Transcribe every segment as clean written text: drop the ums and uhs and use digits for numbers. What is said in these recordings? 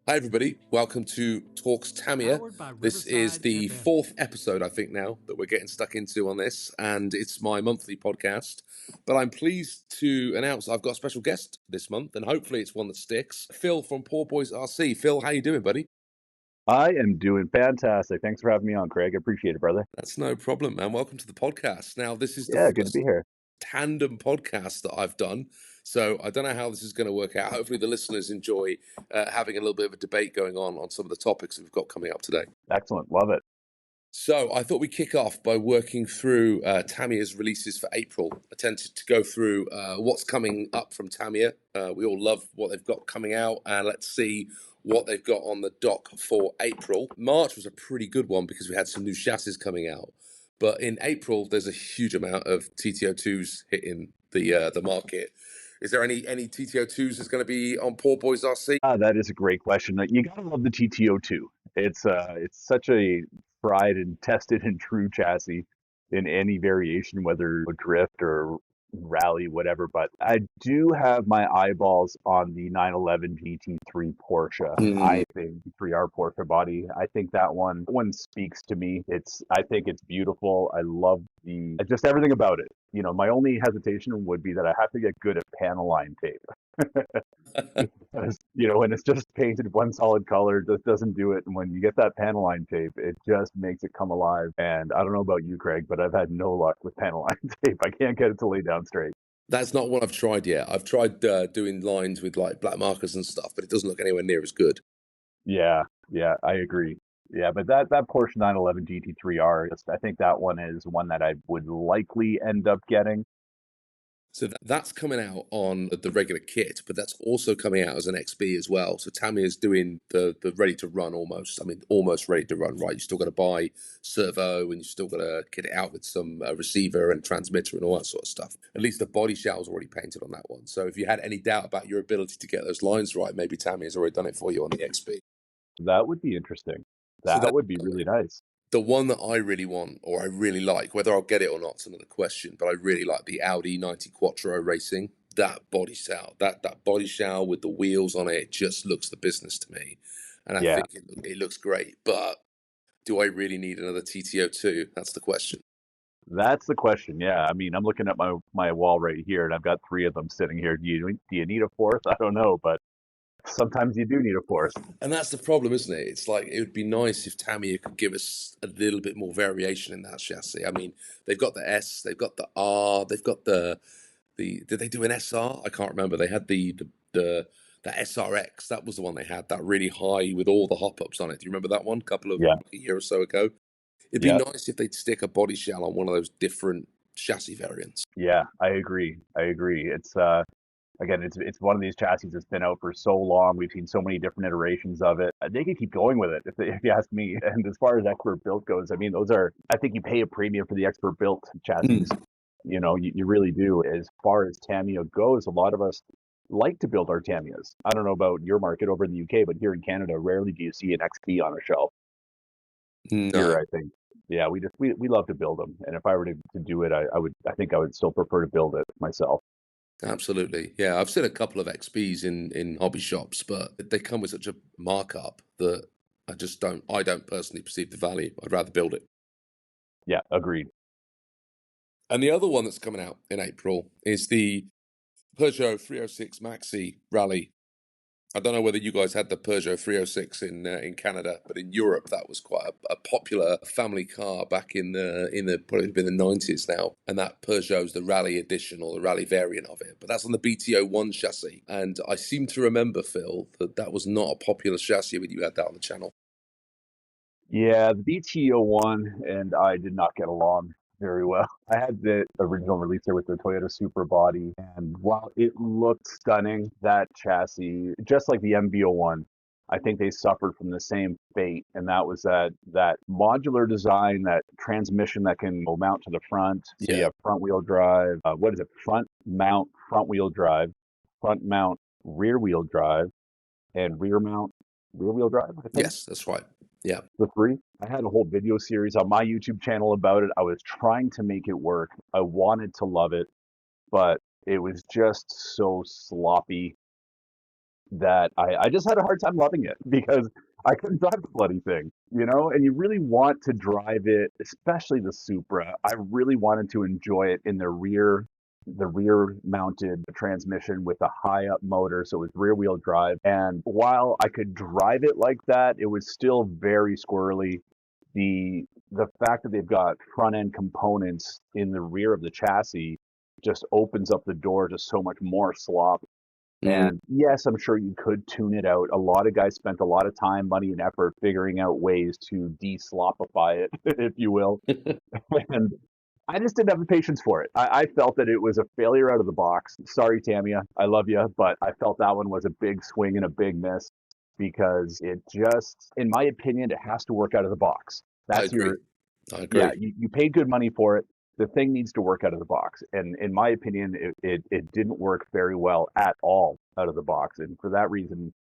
Hi, everybody. Welcome to Talks Tamiya. This is the fourth episode, I think, now that we're getting stuck into on this, and it's my monthly podcast. But I'm pleased to announce I've got a special guest this month, and hopefully it's one that sticks. Phil from Poor Boys RC. Phil, how you doing, buddy? I am doing fantastic. Thanks for having me on, Craig. I appreciate it, brother. That's no problem, man. Welcome to the podcast. Now, this is the Yeah, good to be first here. tandem podcast that I've done. So I don't know how this is going to work out. Hopefully the listeners enjoy having a little bit of a debate going on some of the topics that we've got coming up today. Excellent. Love it. So I thought we'd kick off by working through Tamiya's releases for April. I tended to go through what's coming up from Tamiya. We all love what they've got coming out, and let's see what they've got on the dock for April. March was a pretty good one because we had some new chassis coming out. But in April, there's a huge amount of TTO2s hitting the market. Is there any TTO2s that's going to be on Poor Boys RC? That is a great question. You gotta love the TTO2. It's such a tried and tested and true chassis in any variation, whether drift or rally, whatever. But I do have my eyeballs on the 911 GT3 Porsche. I think 3R Porsche body. I think that one speaks to me. I think it's beautiful. I love just everything about it. You know, my only hesitation would be that I have to get good at panel line tape. Because, when it's just painted one solid color, just doesn't do it. And when you get that panel line tape, it just makes it come alive. And I don't know about you, Craig, but I've had no luck with panel line tape. I can't get it to lay down straight. That's not what I've tried yet. I've tried doing lines with like black markers and stuff, but it doesn't look anywhere near as good. Yeah, I agree. Yeah, but that Porsche 911 GT3R, I think that one is one that I would likely end up getting. So that's coming out on the regular kit, but that's also coming out as an XB as well. So Tamiya's doing the ready to run almost. I mean, almost ready to run, right? You still got to buy servo and you still got to kit it out with some receiver and transmitter and all that sort of stuff. At least the body shell's already painted on that one. So if you had any doubt about your ability to get those lines right, maybe Tamiya's already done it for you on the XB. That would be interesting. That would be really nice. The one that I really want, or I really like, whether I'll get it or not, is another question, but I really like the Audi 90 Quattro Racing. That body shell, that body shell with the wheels on it just looks the business to me. And I think it looks great. But do I really need another TTO2? That's the question. That's the question. Yeah. I mean, I'm looking at my wall right here, and I've got 3 of them sitting here. Do you need a fourth? I don't know, but sometimes you do need a fourth. And that's the problem, isn't it? It's like it would be nice if Tamiya could give us a little bit more variation in that chassis. I mean, they've got the S, they've got the R, they've got the did they do an SR? I can't remember. They had the SRX. That was the one they had, that really high with all the hop ups on it. Do you remember that one? A year or so ago. It'd be nice if they'd stick a body shell on one of those different chassis variants. Yeah, I agree. It's again, it's one of these chassis that's been out for so long. We've seen so many different iterations of it. They could keep going with it, if you ask me. And as far as expert built goes, I mean, I think you pay a premium for the expert built chassis. You really do. As far as Tamiya goes, a lot of us like to build our Tamiyas. I don't know about your market over in the UK, but here in Canada, rarely do you see an XP on a shelf. No. Here, I think. Yeah, we love to build them. And if I were to do it, I think I would still prefer to build it myself. Absolutely. Yeah, I've seen a couple of XPs in hobby shops, but they come with such a markup that I don't personally perceive the value. I'd rather build it. Yeah, agreed. And the other one that's coming out in April is the Peugeot 306 Maxi Rally. I don't know whether you guys had the Peugeot 306 in Canada, but in Europe that was quite a popular family car back in the probably been the 90s now. And that Peugeot's the Rally edition or the Rally variant of it. But that's on the BTO1 chassis. And I seem to remember, Phil, that was not a popular chassis when you had that on the channel. Yeah, the BTO1 and I did not get along very well. I had the original release there with the Toyota Supra body, and while it looked stunning, that chassis, just like the MV01, I think they suffered from the same fate, and that was that modular design, that transmission that can mount to the front. So you have front wheel drive. What is it? Front mount, front wheel drive, front mount, rear wheel drive, and rear mount, rear wheel drive. I think. Yes, that's right. Yeah. The 3. I had a whole video series on my YouTube channel about it. I was trying to make it work. I wanted to love it, but it was just so sloppy. that I just had a hard time loving it because I couldn't drive the bloody thing, you know? And you really want to drive it, especially the Supra. I really wanted to enjoy it in the rear mounted transmission with a high up motor. So it was rear wheel drive. And while I could drive it like that, it was still very squirrely. The fact that they've got front end components in the rear of the chassis just opens up the door to so much more slop. Mm. And yes, I'm sure you could tune it out. A lot of guys spent a lot of time, money, and effort figuring out ways to de-slopify it, if you will. And I just didn't have the patience for it. I felt that it was a failure out of the box. Sorry, Tamiya, I love you, but I felt that one was a big swing and a big miss because it just, in my opinion, it has to work out of the box. I That's agree. your, I yeah, agree. you paid good money for it. The thing needs to work out of the box. And in my opinion, it didn't work very well at all out of the box. And for that reason,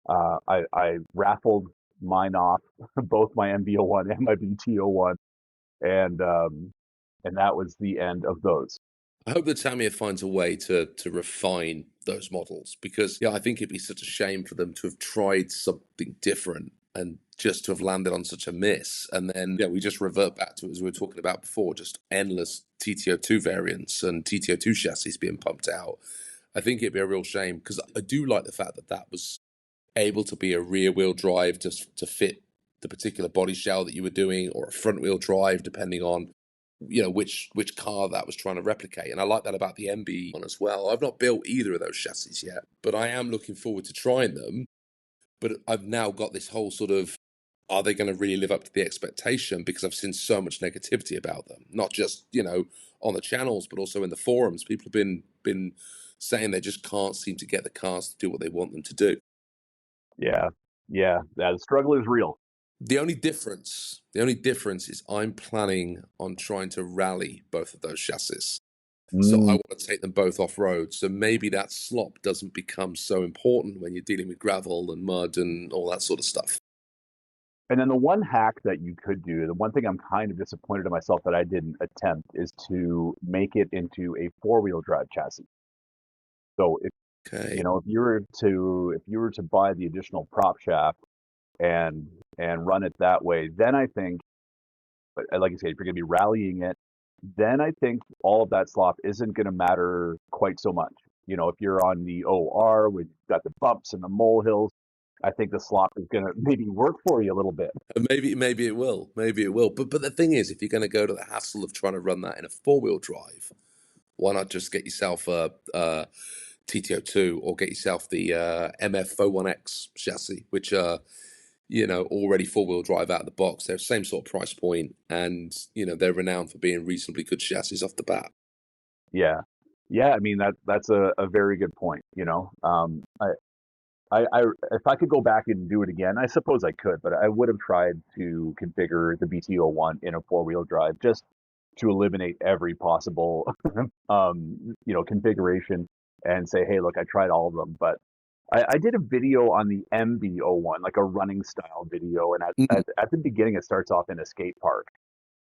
I raffled mine off, both my MB01 and my BT01, and that was the end of those. I hope that Tamiya finds a way to refine those models because yeah, I think it'd be such a shame for them to have tried something different and just to have landed on such a miss. And then yeah, we just revert back to as we were talking about before, just endless TTO2 variants and TTO2 chassis being pumped out. I think it'd be a real shame because I do like the fact that that was able to be a rear wheel drive just to fit the particular body shell that you were doing, or a front wheel drive, depending on which car that was trying to replicate. And I like that about the MB one as well. I've not built either of those chassis yet, but I am looking forward to trying them. But I've now got this whole sort of, are they going to really live up to the expectation? Because I've seen so much negativity about them, not just on the channels, but also in the forums. People have been saying they just can't seem to get the cars to do what they want them to do. Yeah, yeah, that struggle is real. The only difference is I'm planning on trying to rally both of those chassis. So I Mm. want to take them both off road. So maybe that slop doesn't become so important when you're dealing with gravel and mud and all that sort of stuff. And then the one hack that you could do, the one thing I'm kind of disappointed in myself that I didn't attempt is to make it into a four-wheel drive chassis. So if Okay. if you were to buy the additional prop shaft and run it that way, then I think, but like you say, if you're going to be rallying it, then I think all of that slop isn't going to matter quite so much. You know, if you're on the OR with got the bumps and the molehills, I think the slop is going to maybe work for you a little bit. And maybe it will. Maybe it will. But the thing is, if you're going to go to the hassle of trying to run that in a four-wheel drive, why not just get yourself a TTO2 or get yourself the MF01X chassis, which are already four-wheel drive out of the box. They're the same sort of price point, and they're renowned for being reasonably good chassis off the bat. Yeah, yeah. I mean that's a very good point. I if I could go back and do it again, I suppose I could, but I would have tried to configure the BT01 in a four-wheel drive just to eliminate every possible configuration and say, hey, look, I tried all of them. But I did a video on the MB01, like a running style video, and Mm. at the beginning it starts off in a skate park.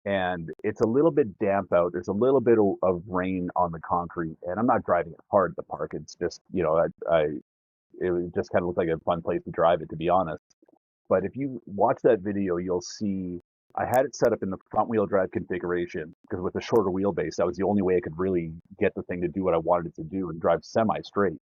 And it's a little bit damp out. There's a little bit of rain on the concrete, and I'm not driving it hard at the park. It's just, it just kind of looked like a fun place to drive it, to be honest. But if you watch that video, you'll see I had it set up in the front wheel drive configuration because with the shorter wheelbase, that was the only way I could really get the thing to do what I wanted it to do and drive semi straight.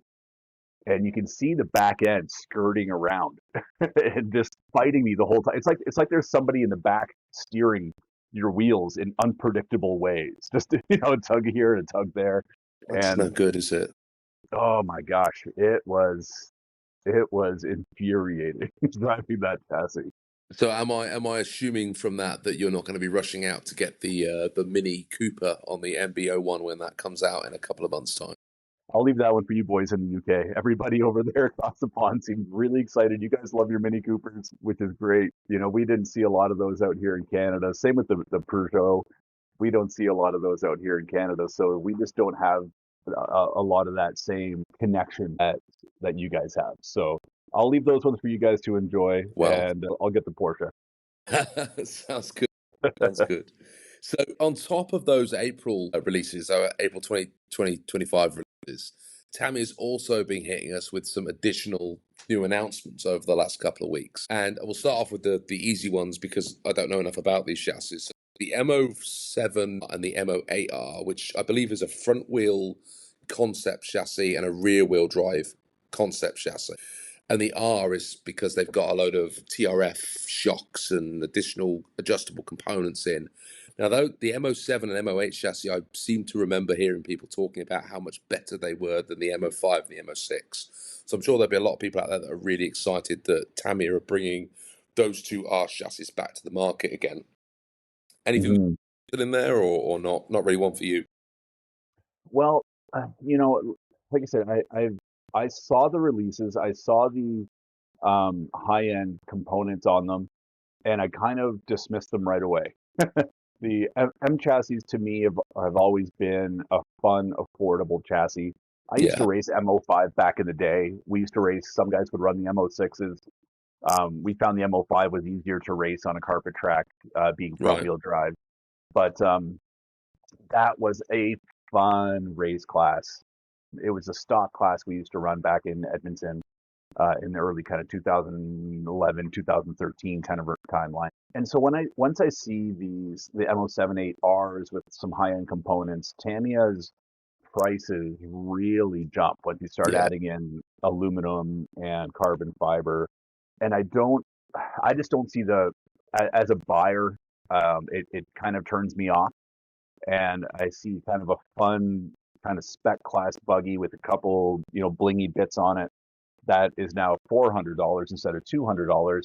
And you can see the back end skirting around and just fighting me the whole time. It's like there's somebody in the back steering your wheels in unpredictable ways. Just a tug here and a tug there. That's no And good, is it? oh my gosh, it was infuriating driving that chassis. So am I assuming from that you're not going to be rushing out to get the Mini Cooper on the MB01 when that comes out in a couple of months' time? I'll leave that one for you boys in the UK. Everybody over there across the pond seems really excited. You guys love your Mini Coopers, which is great. We didn't see a lot of those out here in Canada. Same with the Peugeot. We don't see a lot of those out here in Canada, so we just don't have a lot of that same connection that you guys have. So I'll leave those ones for you guys to enjoy, Well, and I'll get the Porsche. sounds good. Sounds good. So on top of those April releases, April 2025 releases, Tamiya's also been hitting us with some additional new announcements over the last couple of weeks. And we'll start off with the easy ones because I don't know enough about these chassis. So the M07 and the M08R, which I believe is a front wheel concept chassis and a rear wheel drive concept chassis. And the R is because they've got a load of TRF shocks and additional adjustable components in. Now, though the M07 and M08 chassis, I seem to remember hearing people talking about how much better they were than the M05 and the M06. So I'm sure there'll be a lot of people out there that are really excited that Tamiya are bringing those two R chassis back to the market again. Anything in there or not? Not really one for you. Well, like I said, I saw the releases, I saw the high end components on them, and I kind of dismissed them right away. The M chassis to me have always been a fun, affordable chassis. I used to Yeah, race M05 back in the day. We used to race, some guys would run the M06s. We found the M05 was easier to race on a carpet track, being front right. wheel drive. But that was a fun race class. It was a stock class we used to run back in Edmonton in the early kind of 2011, 2013 kind of timeline. And so once I see the M07-8Rs with some high end components, Tamiya's prices really jump once you start Yeah. adding in aluminum and carbon fiber. And I just don't see as a buyer, it kind of turns me off. And I see kind of a fun kind of spec class buggy with a couple, blingy bits on it that is now $400 instead of $200.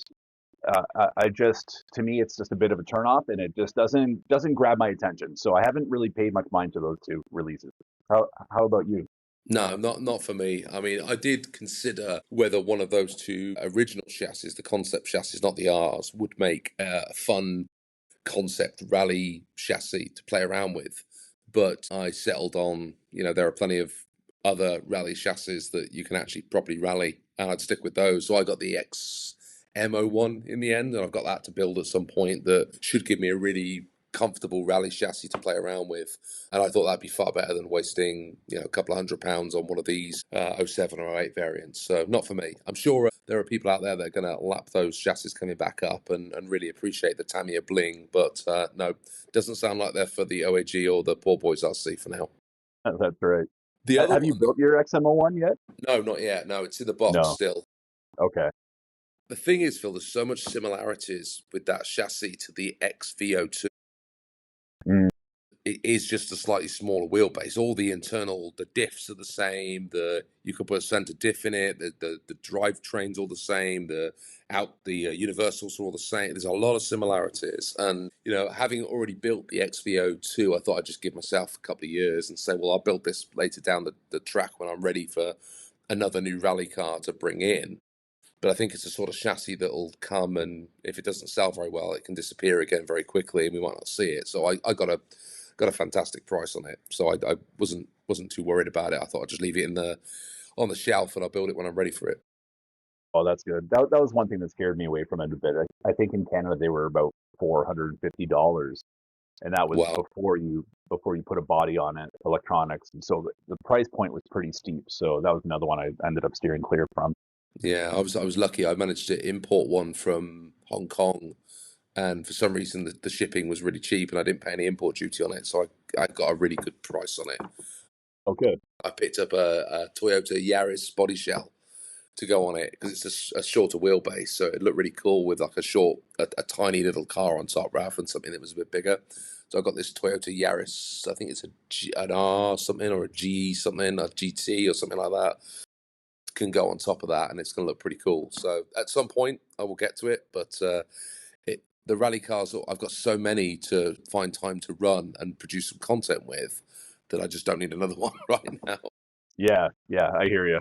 To me, it's just a bit of a turnoff, and it just doesn't grab my attention. So I haven't really paid much mind to those two releases. How about you? No, not for me. I mean, I did consider whether one of those two original chassis, the concept chassis, not the R's, would make a fun concept rally chassis to play around with. But I settled on, there are plenty of other rally chassis that you can actually properly rally, and I'd stick with those. So I got the M01 in the end, and I've got that to build at some point that should give me a really comfortable rally chassis to play around with. And I thought that'd be far better than wasting, a couple of £100 on one of these 07 or 08 variants. So not for me. I'm sure there are people out there that are going to lap those chassis coming back up and really appreciate the Tamiya bling. But no, doesn't sound like they're for the OAG or the Poor Boys RC for now. That's right. The other Have you one, built your XM01 yet? no, not yet. No, it's in the box No. still. Okay. The thing is, Phil, there's so much similarities with that chassis to the XVO2. Mm. It is just a slightly smaller wheelbase. All the the diffs are the same. You can put a center diff in it. The drivetrain's all the same. The universals are all the same. There's a lot of similarities. And having already built the XVO2, I thought I'd just give myself a couple of years and say, well, I'll build this later down the track when I'm ready for another new rally car to bring in. But I think it's a sort of chassis that'll come, and if it doesn't sell very well, it can disappear again very quickly, and we might not see it. So I got a fantastic price on it. So I wasn't too worried about it. I thought I'd just leave it on the shelf, and I'll build it when I'm ready for it. Oh, that's good. That was one thing that scared me away from it a bit. I think in Canada they were about $450, and that was Wow. before you put a body on it, electronics, and so the price point was pretty steep. So that was another one I ended up steering clear from. Yeah, I was lucky. I managed to import one from Hong Kong, and for some reason the shipping was really cheap, and I didn't pay any import duty on it, so I got a really good price on it. Oh, good. I picked up a Toyota Yaris body shell to go on it because it's a shorter wheelbase, so it looked really cool with like a tiny little car on top rather than something that was a bit bigger. So I got this Toyota Yaris. I think it's an R something or a G something, a GT or something like that. Can go on top of that, and it's going to look pretty cool. So at some point, I will get to it. But the rally cars, I've got so many to find time to run and produce some content with that I just don't need another one right now. Yeah, yeah, I hear you.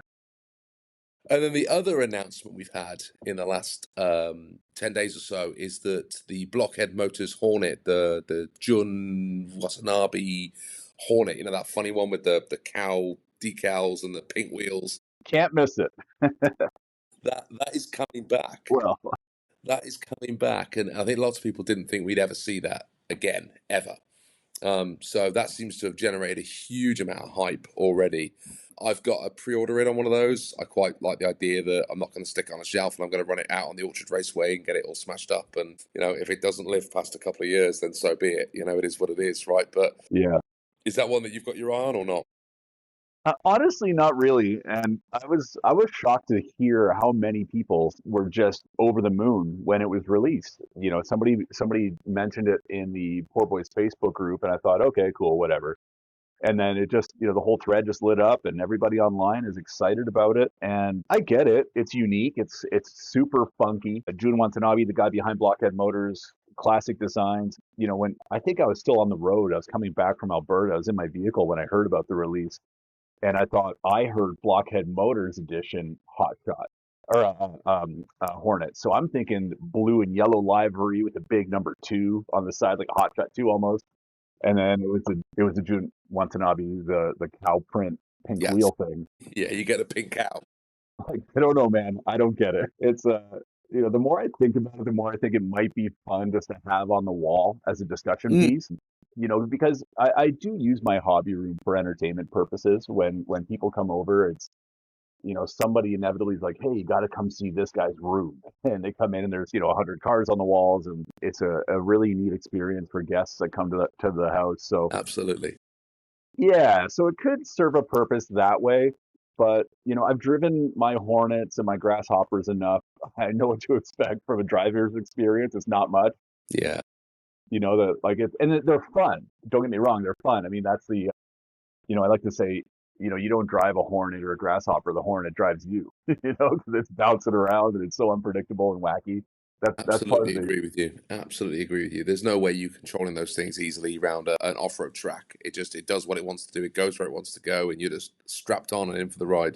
And then the other announcement we've had in the last 10 days or so is that the Blockhead Motors Hornet, the Jun Watanabe Hornet, that funny one with the cow decals and the pink wheels, Can't miss it. that is coming back. Well, That is coming back, and I think lots of people didn't think we'd ever see that again, ever. So that seems to have generated a huge amount of hype already. I've got a pre-order in on one of those. I quite like the idea that I'm not going to stick it on a shelf and I'm going to run it out on the Orchard Raceway and get it all smashed up. And, if it doesn't live past a couple of years, then so be it. It is what it is, right? But Yeah. is that one that you've got your eye on or not? Honestly, not really. And I was shocked to hear how many people were just over the moon when it was released. Somebody mentioned it in the Poor Boys Facebook group, and I thought, okay, cool, whatever. And then it just, the whole thread just lit up, and everybody online is excited about it. And I get it; it's unique. It's super funky. Jun Watanabe, the guy behind Blockhead Motors, classic designs. When I think I was still on the road, I was coming back from Alberta. I was in my vehicle when I heard about the release. And I thought I heard Blockhead Motors edition Hot Shot or Hornet. So I'm thinking blue and yellow livery with a big number 2 on the side, like a Hot Shot 2 almost. And then it was a Jun Watanabe, the cow print pink Yes. wheel thing. Yeah, you get a pink cow. Like, I don't know, man. I don't get it. It's the more I think about it, the more I think it might be fun just to have on the wall as a discussion Mm, piece. Because I do use my hobby room for entertainment purposes. When people come over, it's somebody inevitably is like, hey, you got to come see this guy's room. And they come in and there's 100 cars on the walls, and it's a really neat experience for guests that come to the house. So absolutely. yeah, so it could serve a purpose that way. But I've driven my Hornets and my Grasshoppers enough. I know what to expect from a driver's experience. It's not much. Yeah. They're fun. Don't get me wrong, they're fun. I mean, that's I like to say, you don't drive a Hornet or a Grasshopper. The Hornet drives you, because it's bouncing around and it's so unpredictable and wacky. That's part of Absolutely the agree with you. Absolutely agree with you. There's no way you controlling those things easily around an off-road track. It does what it wants to do. It goes where it wants to go, and you're just strapped on and in for the ride.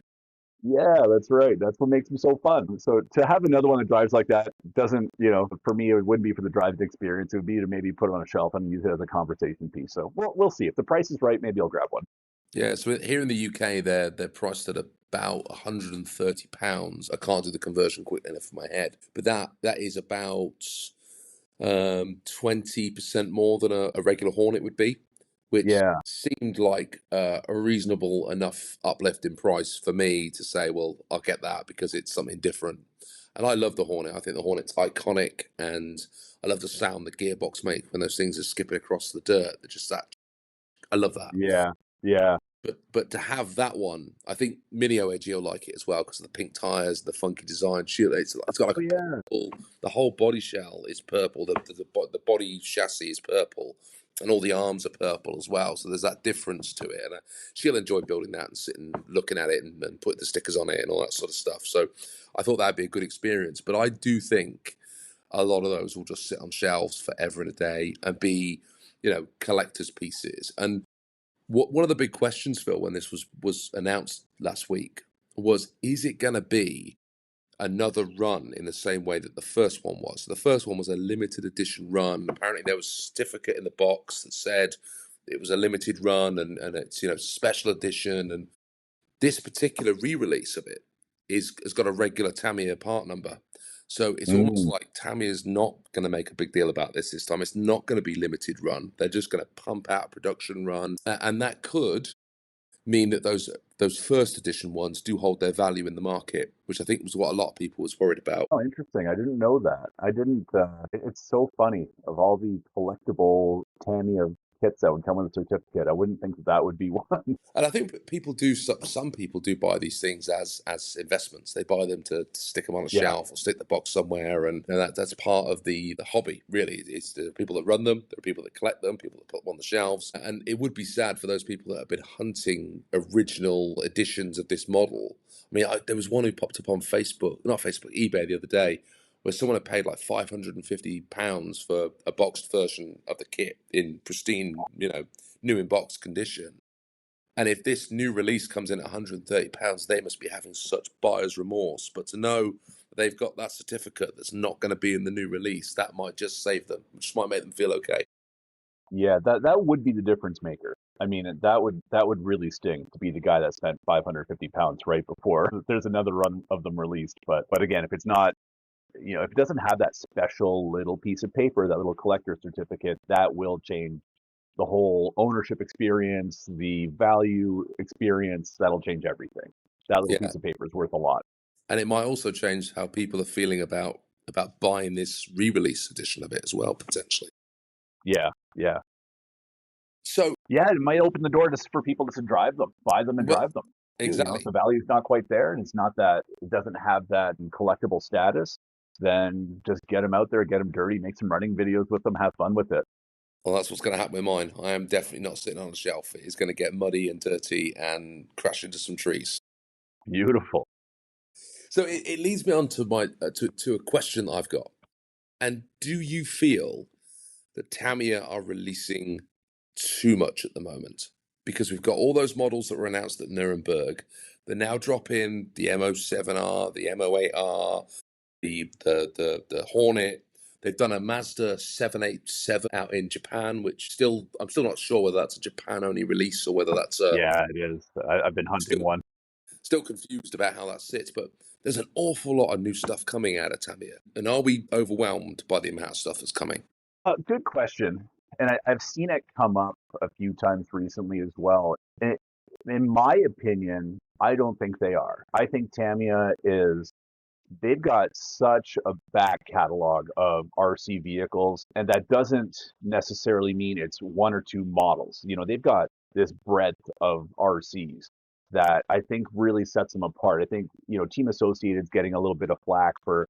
Yeah, that's right. That's what makes them so fun. So to have another one that drives like that doesn't, for me, it wouldn't be for the driving experience. It would be to maybe put it on a shelf and use it as a conversation piece. So we'll see. If the price is right, maybe I'll grab one. Yeah. So here in the UK, they're priced at about £130. I can't do the conversion quick enough for my head, but that is about 20% more than a regular Hornet would be, which Yeah, seemed like a reasonable enough uplift in price for me to say, well, I'll get that because it's something different. And I love the Hornet. I think the Hornet's iconic, and I love the sound the gearbox make when those things are skipping across the dirt. They're just that. I love that. yeah, yeah. But to have that one, I think Minio Edgy will like it as well because of the pink tires, the funky design. It's got like Oh a yeah, purple. The whole body shell is purple. The body chassis is purple, and all the arms are purple as well. So there's that difference to it, and she'll enjoy building that and sitting looking at it and putting the stickers on it and all that sort of stuff. So I thought that'd be a good experience. But I do think a lot of those will just sit on shelves forever and a day and be, collector's pieces. And one of the big questions, Phil, when this was announced last week, was is it going to be another run in the same way that the first one was? The first one was a limited edition run. Apparently, there was a certificate in the box that said it was a limited run and it's special edition. And this particular re-release of it has got a regular Tamiya part number. So it's almost mm, like Tamiya's not going to make a big deal about this time. It's not going to be limited run. They're just going to pump out a production run, and that could mean that those first edition ones do hold their value in the market, which I think was what a lot of people was worried about. oh, interesting. I didn't know that. I didn't. It's so funny. Of all the collectible Tamiya kits that would come with a certificate, I wouldn't think that would be one. And I think people do. Some people do buy these things as investments. They buy them to stick them on a Yeah, shelf or stick the box somewhere, and that's part of the hobby. Really, it's the people that run them, there are people that collect them, people that put them on the shelves. And it would be sad for those people that have been hunting original editions of this model. I mean, there was one who popped up on Facebook, not Facebook, eBay the other day, where someone had paid like £550 for a boxed version of the kit in pristine, new in box condition. And if this new release comes in at £130, they must be having such buyer's remorse. But to know they've got that certificate that's not going to be in the new release, that might just save them, which might make them feel okay. yeah. That would be the difference maker. I mean, that would really sting to be the guy that spent 550 pounds right before there's another run of them released. But again, if it's not, if it doesn't have that special little piece of paper, that little collector certificate, that will change the whole ownership experience, the value experience, that'll change everything. That little Yeah, piece of paper is worth a lot. and it might also change how people are feeling about buying this re-release edition of it as well, potentially. Yeah, yeah. So, Yeah, it might open the door just for people to drive them, buy them and well, drive them. You know, if exactly. the value's not quite there and it's not that, it doesn't have that collectible status, then just get them out there, get them dirty, make some running videos with them, have fun with it. Well, that's what's going to happen with mine. I am definitely not sitting on a shelf. It is going to get muddy and dirty and crash into some trees. Beautiful. So it leads me on to my to a question that I've got. And do you feel that Tamiya are releasing too much at the moment? Because we've got all those models that were announced at Nuremberg. They're now dropping the M07R, the M08R, the Hornet. They've done a Mazda 787 out in Japan, which I'm still not sure whether that's a Japan only release or whether that's Yeah, it is. I've been hunting still one. still confused about how that sits. But there's an awful lot of new stuff coming out of Tamiya, and are we overwhelmed by the amount of stuff that's coming? Good question. And I've seen it come up a few times recently as well. And in my opinion, I don't think they are. I think Tamiya is, they've got such a back catalog of RC vehicles, and that doesn't necessarily mean it's one or two models. You know, they've got this breadth of RCs that I think really sets them apart. I think, you know, Team Associated's getting a little bit of flack for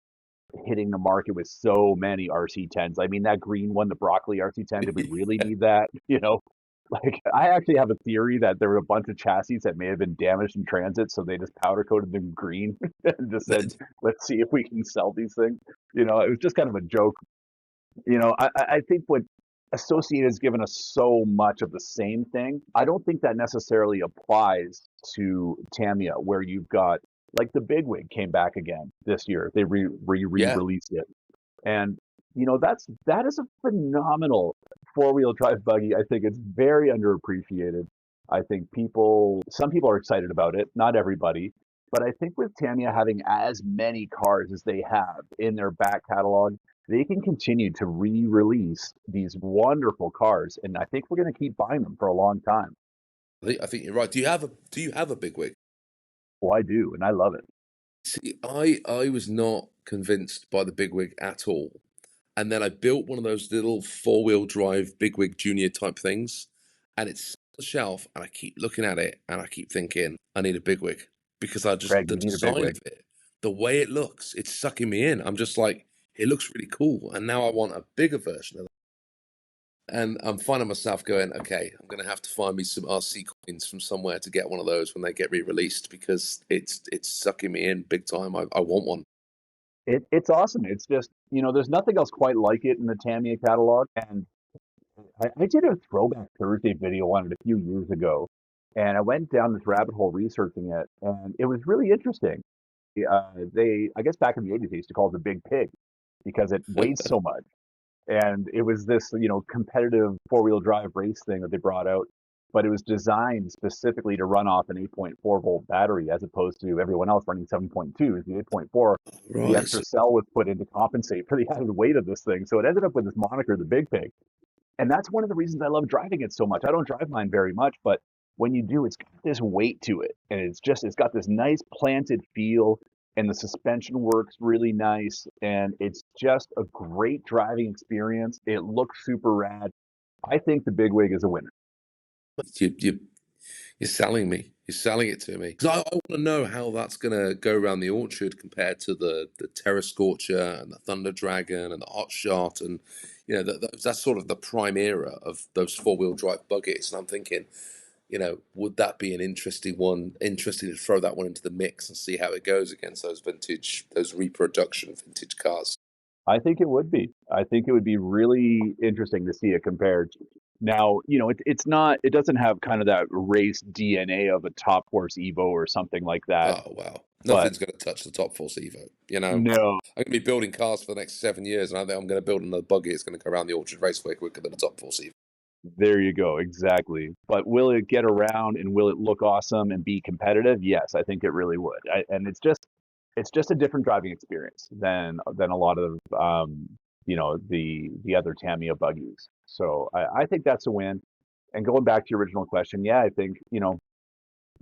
hitting the market with so many RC10s. I mean, that green one, the broccoli RC10, did we really need that? You know, like I actually have a theory that there were a bunch of chassis that may have been damaged in transit, so they just powder coated them green and just said, "Let's see if we can sell these things." You know, it was just kind of a joke. You know, I think what Associated has given us so much of the same thing. I don't think that necessarily applies to Tamiya, where you've got like the Bigwig came back again this year. They Yeah, released it, and you know that is a phenomenal four-wheel drive buggy. I think it's very underappreciated. I think some people are excited about it, not everybody. But I think with Tamiya having as many cars as they have in their back catalog, they can continue to re-release these wonderful cars, and I think we're going to keep buying them for a long time. I think you're right. Do you have a big wig? Well, I do, and I love it. See, I was not convinced by the big wig at all. And then I built one of those little four-wheel drive big wig junior type things, and it's on the shelf, and I keep looking at it, and I keep thinking, I need a big wig because I just Craig, the you need a big design wig. of it, the way it looks, it's sucking me in. I'm just like, it looks really cool, and now I want a bigger version of it. And I'm finding myself going, okay, I'm going to have to find me some RC coins from somewhere to get one of those when they get re-released because it's sucking me in big time. I want one. It's awesome. It's just, you know, there's nothing else quite like it in the Tamiya catalog. And I did a Throwback Thursday video on it a few years ago, and I went down this rabbit hole researching it, and it was really interesting. I guess back in the 80s, they used to call it the Big Pig because it weighs so much. And it was this, you know, competitive four-wheel drive race thing that they brought out, but it was designed specifically to run off an 8.4-volt battery as opposed to everyone else running 7.2. The 8.4, the Right. extra cell was put in to compensate for the added weight of this thing. So it ended up with this moniker, the Big Pig. And that's one of the reasons I love driving it so much. I don't drive mine very much, but when you do, it's got this weight to it. And it's got this nice planted feel, and the suspension works really nice. And it's just a great driving experience. It looks super rad. I think the Big Wig is a winner. You you're selling me. You're selling it to me because I want to know how that's gonna go around the orchard compared to the Terra Scorcher and the Thunder Dragon and the Hot Shot and that's sort of the prime era of those four-wheel drive buggies. And I'm thinking, would that be an interesting one? Interesting to throw that one into the mix and see how it goes against those reproduction vintage cars. I think it would be. I think it would be really interesting to see it compared. Now, you know, it's not, it doesn't have kind of that race DNA of a Top Force Evo or something like that, Oh wow, but nothing's going to touch the Top Force Evo. no, I'm going to be building cars for the next 7 years, and I think I'm going to build another buggy. It's going to go around the Orchard Raceway quicker than the Top Force Evo. there you go. Exactly. But will it get around and will it look awesome and be competitive? Yes, I think it really would. And it's just a different driving experience than a lot of you know, the other Tamiya buggies. So I think that's a win. And going back to your original question, yeah, I think,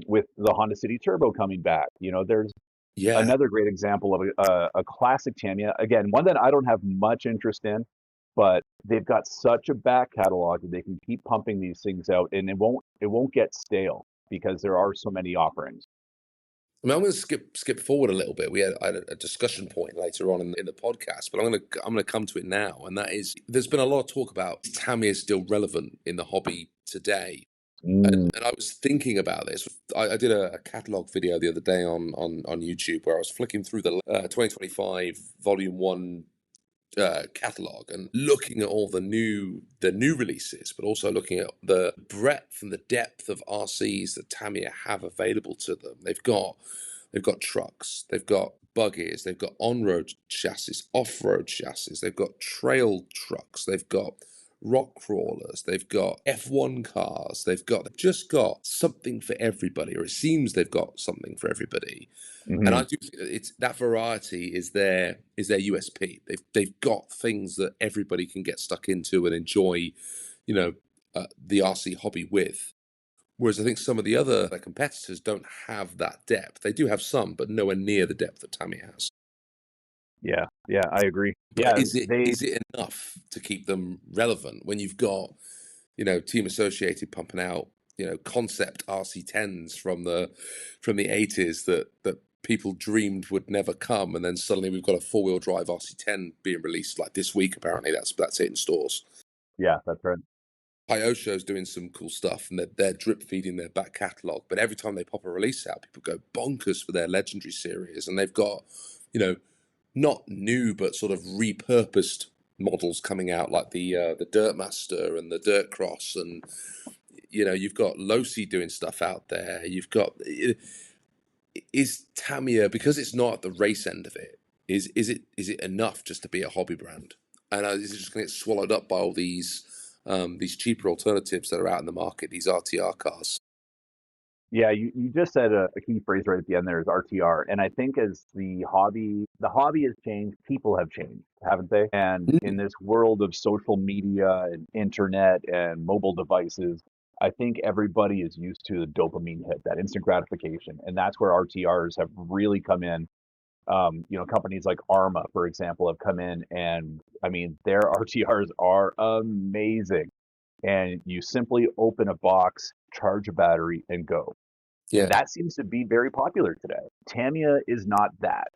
with the Honda City Turbo coming back, there's Yeah. another great example of a classic Tamiya. Again, one that I don't have much interest in, but they've got such a back catalog that they can keep pumping these things out, and it won't get stale because there are so many offerings. I mean, I'm going to skip forward a little bit. I had a discussion point later on in the podcast, but I'm going to come to it now, and that is there's been a lot of talk about Tamiya is still relevant in the hobby today, Mm, and I was thinking about this. I did a catalog video the other day on YouTube where I was flicking through the 2025 Volume One catalog and looking at all the new releases, but also looking at the breadth and the depth of RCs that Tamiya have available to them. They've got trucks, they've got buggies, they've got on-road chassis, off-road chassis, they've got trail trucks, they've got rock crawlers, they've got F1 cars, they've just got something for everybody, or it seems they've got something for everybody. And hmm I do think it's that variety is their USP. They've got things that everybody can get stuck into and enjoy, you know, the RC hobby with. Whereas I think some of the other competitors don't have that depth. They do have some, but nowhere near the depth that Tamiya has. Yeah, yeah, I agree. But Yeah, is it enough to keep them relevant when you've got, Team Associated pumping out, concept RC10s from the 80s that people dreamed would never come, and then suddenly we've got a four-wheel drive RC10 being released like this week. Apparently, that's it in stores. yeah, that's right. Hyosho's doing some cool stuff, and they're drip feeding their back catalogue. But every time they pop a release out, people go bonkers for their legendary series, and they've got, you know, not new but sort of repurposed models coming out like the Dirtmaster and the Dirt Cross, and you've got Losi doing stuff out there. You've got is Tamiya, because it's not at the race end of it. Is it enough just to be a hobby brand, and is it just going to get swallowed up by all these cheaper alternatives that are out in the market, these RTR cars? Yeah, you just said a key phrase right at the end there is RTR. And I think as the hobby has changed, people have changed, haven't they? And in this world of social media and internet and mobile devices, I think everybody is used to the dopamine hit, that instant gratification. And that's where RTRs have really come in. Companies like Arma, for example, have come in, and I mean, their RTRs are amazing. And you simply open a box, charge a battery, and go. And Yeah, that seems to be very popular today. Tamiya is not that.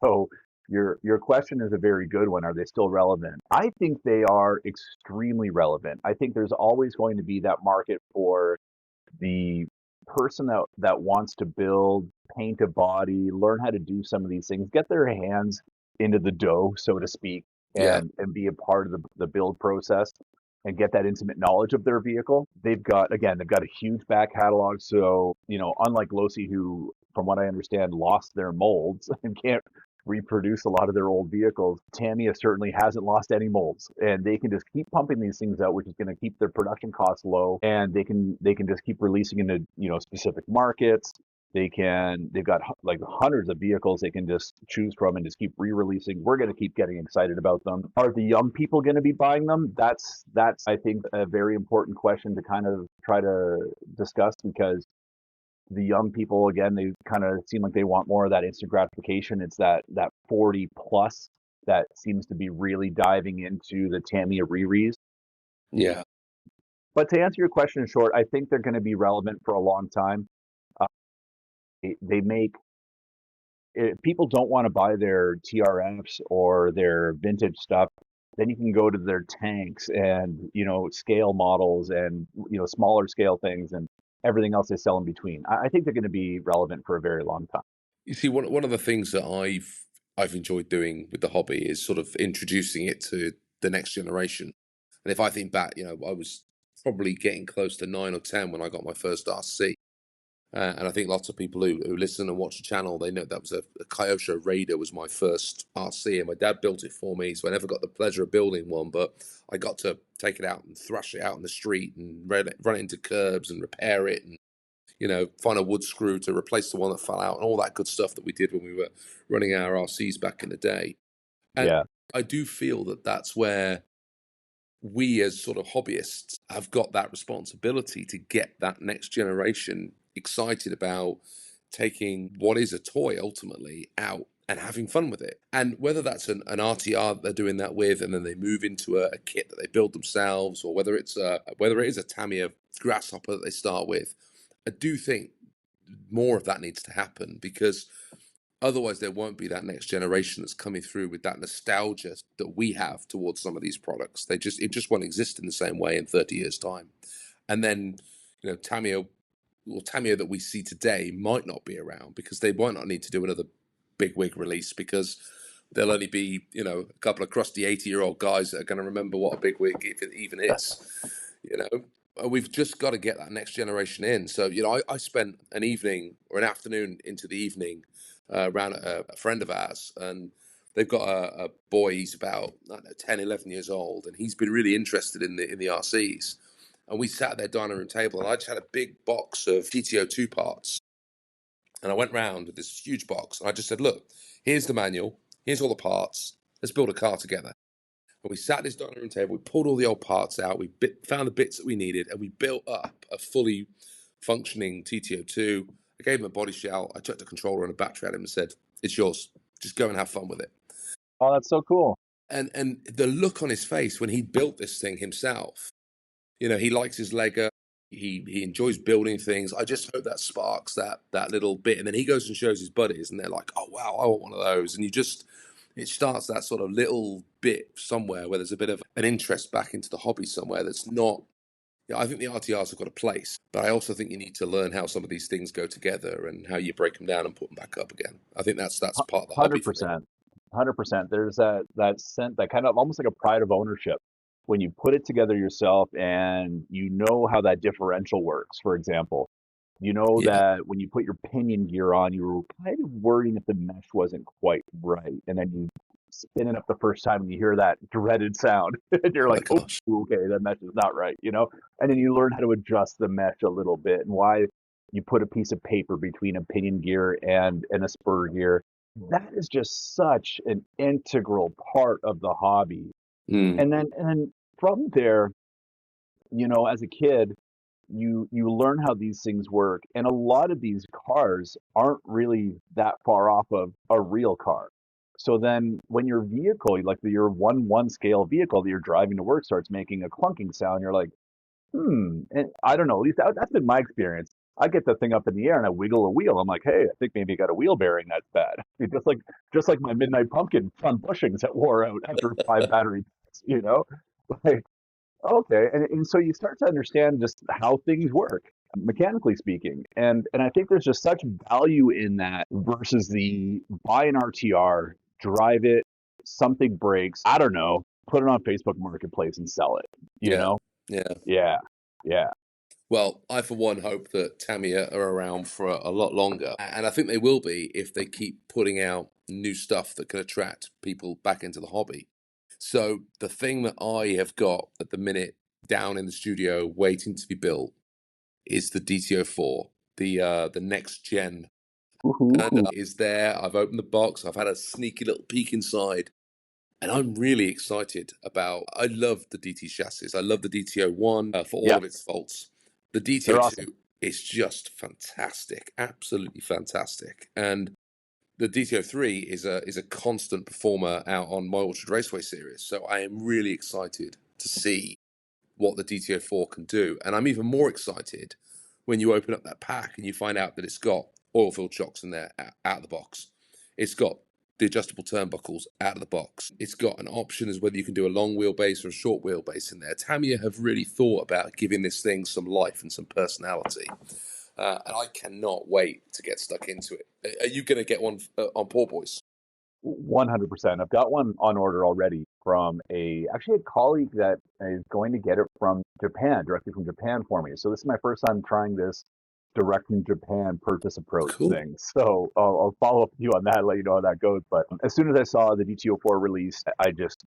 So your question is a very good one. Are they still relevant? I think they are extremely relevant. I think there's always going to be that market for the person that wants to build, paint a body, learn how to do some of these things, get their hands into the dough, so to speak, yeah, and be a part of the build process and get that intimate knowledge of their vehicle. They've got a huge back catalog. So, unlike Losi, who, from what I understand, lost their molds and can't reproduce a lot of their old vehicles, Tamiya certainly hasn't lost any molds, and they can just keep pumping these things out, which is going to keep their production costs low, and they can just keep releasing into specific markets. They've got like hundreds of vehicles they can just choose from and just keep re-releasing. We're going to keep getting excited about them. Are the young people going to be buying them? That's I think a very important question to kind of try to discuss, because the young people, again, they kind of seem like they want more of that instant gratification. It's that 40 plus that seems to be really diving into the Tamiya re-re's. yeah, But to answer your question in short, I think they're going to be relevant for a long time. Uh, they make People don't want to buy their TRFs or their vintage stuff. Then you can go to their tanks and scale models and smaller scale things and everything else they sell in between. I think they're going to be relevant for a very long time. You see, one of the things that I've enjoyed doing with the hobby is sort of introducing it to the next generation. And if I think back, I was probably getting close to 9 or 10 when I got my first RC. And I think lots of people who listen and watch the channel, they know that was a Kyosho Raider was my first RC, and my dad built it for me, so I never got the pleasure of building one, but I got to take it out and thrash it out in the street and run it into curbs and repair it, and find a wood screw to replace the one that fell out, and all that good stuff that we did when we were running our RCs back in the day. And Yeah. I do feel that that's where we as sort of hobbyists have got that responsibility to get that next generation excited about taking what is a toy ultimately out and having fun with it. And whether that's an RTR that they're doing that with, and then they move into a kit that they build themselves, or whether it is a Tamiya Grasshopper that they start with, I do think more of that needs to happen, because otherwise there won't be that next generation that's coming through with that nostalgia that we have towards some of these products. It just won't exist in the same way in 30 years' time. And then, Tamiya that we see today might not be around, because they might not need to do another big wig release, because there'll only be, a couple of crusty 80-year-old guys that are going to remember what a big wig even is. We've just got to get that next generation in. So, I spent an evening or an afternoon into the evening around a friend of ours, and they've got a boy. He's about, I don't know, 10, 11 years old, and he's been really interested in the RCs. And we sat at their dining room table, and I just had a big box of GTO2 parts. And I went round with this huge box, and I just said, look, here's the manual, here's all the parts, let's build a car together. And we sat at this dining room table, we pulled all the old parts out, we found the bits that we needed, and we built up a fully functioning TTO2. I gave him a body shell, I took the controller and a battery at him and said, it's yours, just go and have fun with it. Oh, that's so cool. And the look on his face when he built this thing himself, he likes his Lego, he enjoys building things. I just hope that sparks that little bit. And then he goes and shows his buddies, and they're like, oh, wow, I want one of those. And it starts that sort of little bit somewhere where there's a bit of an interest back into the hobby somewhere that's not. I think the RTRs have got a place, but I also think you need to learn how some of these things go together and how you break them down and put them back up again. I think that's part of the hobby for me. 100%. There's that sense, that kind of almost like a pride of ownership when you put it together yourself, and you know how that differential works. For example, that when you put your pinion gear on, you were kind of worrying if the mesh wasn't quite right, and then you spin it up the first time and you hear that dreaded sound, and you're like, oh, okay, that mesh is not right, and then you learn how to adjust the mesh a little bit, and why you put a piece of paper between a pinion gear and a spur gear. That is just such an integral part of the hobby. And then from there, as a kid, you learn how these things work, and a lot of these cars aren't really that far off of a real car. So then when your vehicle, like your 1/1 scale vehicle that you're driving to work, starts making a clunking sound, you're like, and I don't know, at least that's been my experience. I get the thing up in the air and I wiggle a wheel. I'm like, hey, I think maybe I got a wheel bearing that's bad. Just like my Midnight Pumpkin front bushings that wore out after 5 battery packs, like, okay. And so you start to understand just how things work, mechanically speaking. And I think there's just such value in that versus the buy an RTR, drive it, something breaks, I don't know, put it on Facebook Marketplace and sell it, Yeah. Yeah. Well, I for one hope that Tamiya are around for a lot longer, and I think they will be if they keep putting out new stuff that can attract people back into the hobby. So the thing that I have got at the minute down in the studio waiting to be built is the DTO4, the next gen. And is there. I've opened the box. I've had a sneaky little peek inside, and I'm really excited about. I love the DT chassis. I love the DTO1 for all of its faults. The DTO2 awesome. is just fantastic, absolutely fantastic, and the DTO3 is a constant performer out on my Orchard Raceway series. So I am really excited to see what the DTO4 can do, and I'm even more excited when you open up that pack and you find out that it's got oil-filled shocks in there out of the box. It's got the adjustable turnbuckles out of the box. It's got an option as whether you can do a long wheelbase or a short wheelbase in there. Tamiya have really thought about giving this thing some life and some personality. And I cannot wait to get stuck into it. Are you going to get one on Poor Boys? 100%. I've got one on order already from actually a colleague that is going to get it from Japan, directly from Japan for me. So this is my first time trying this direct from Japan purchase approach thing. So I'll follow up with you on that, let you know how that goes. But as soon as I saw the DTO4 release,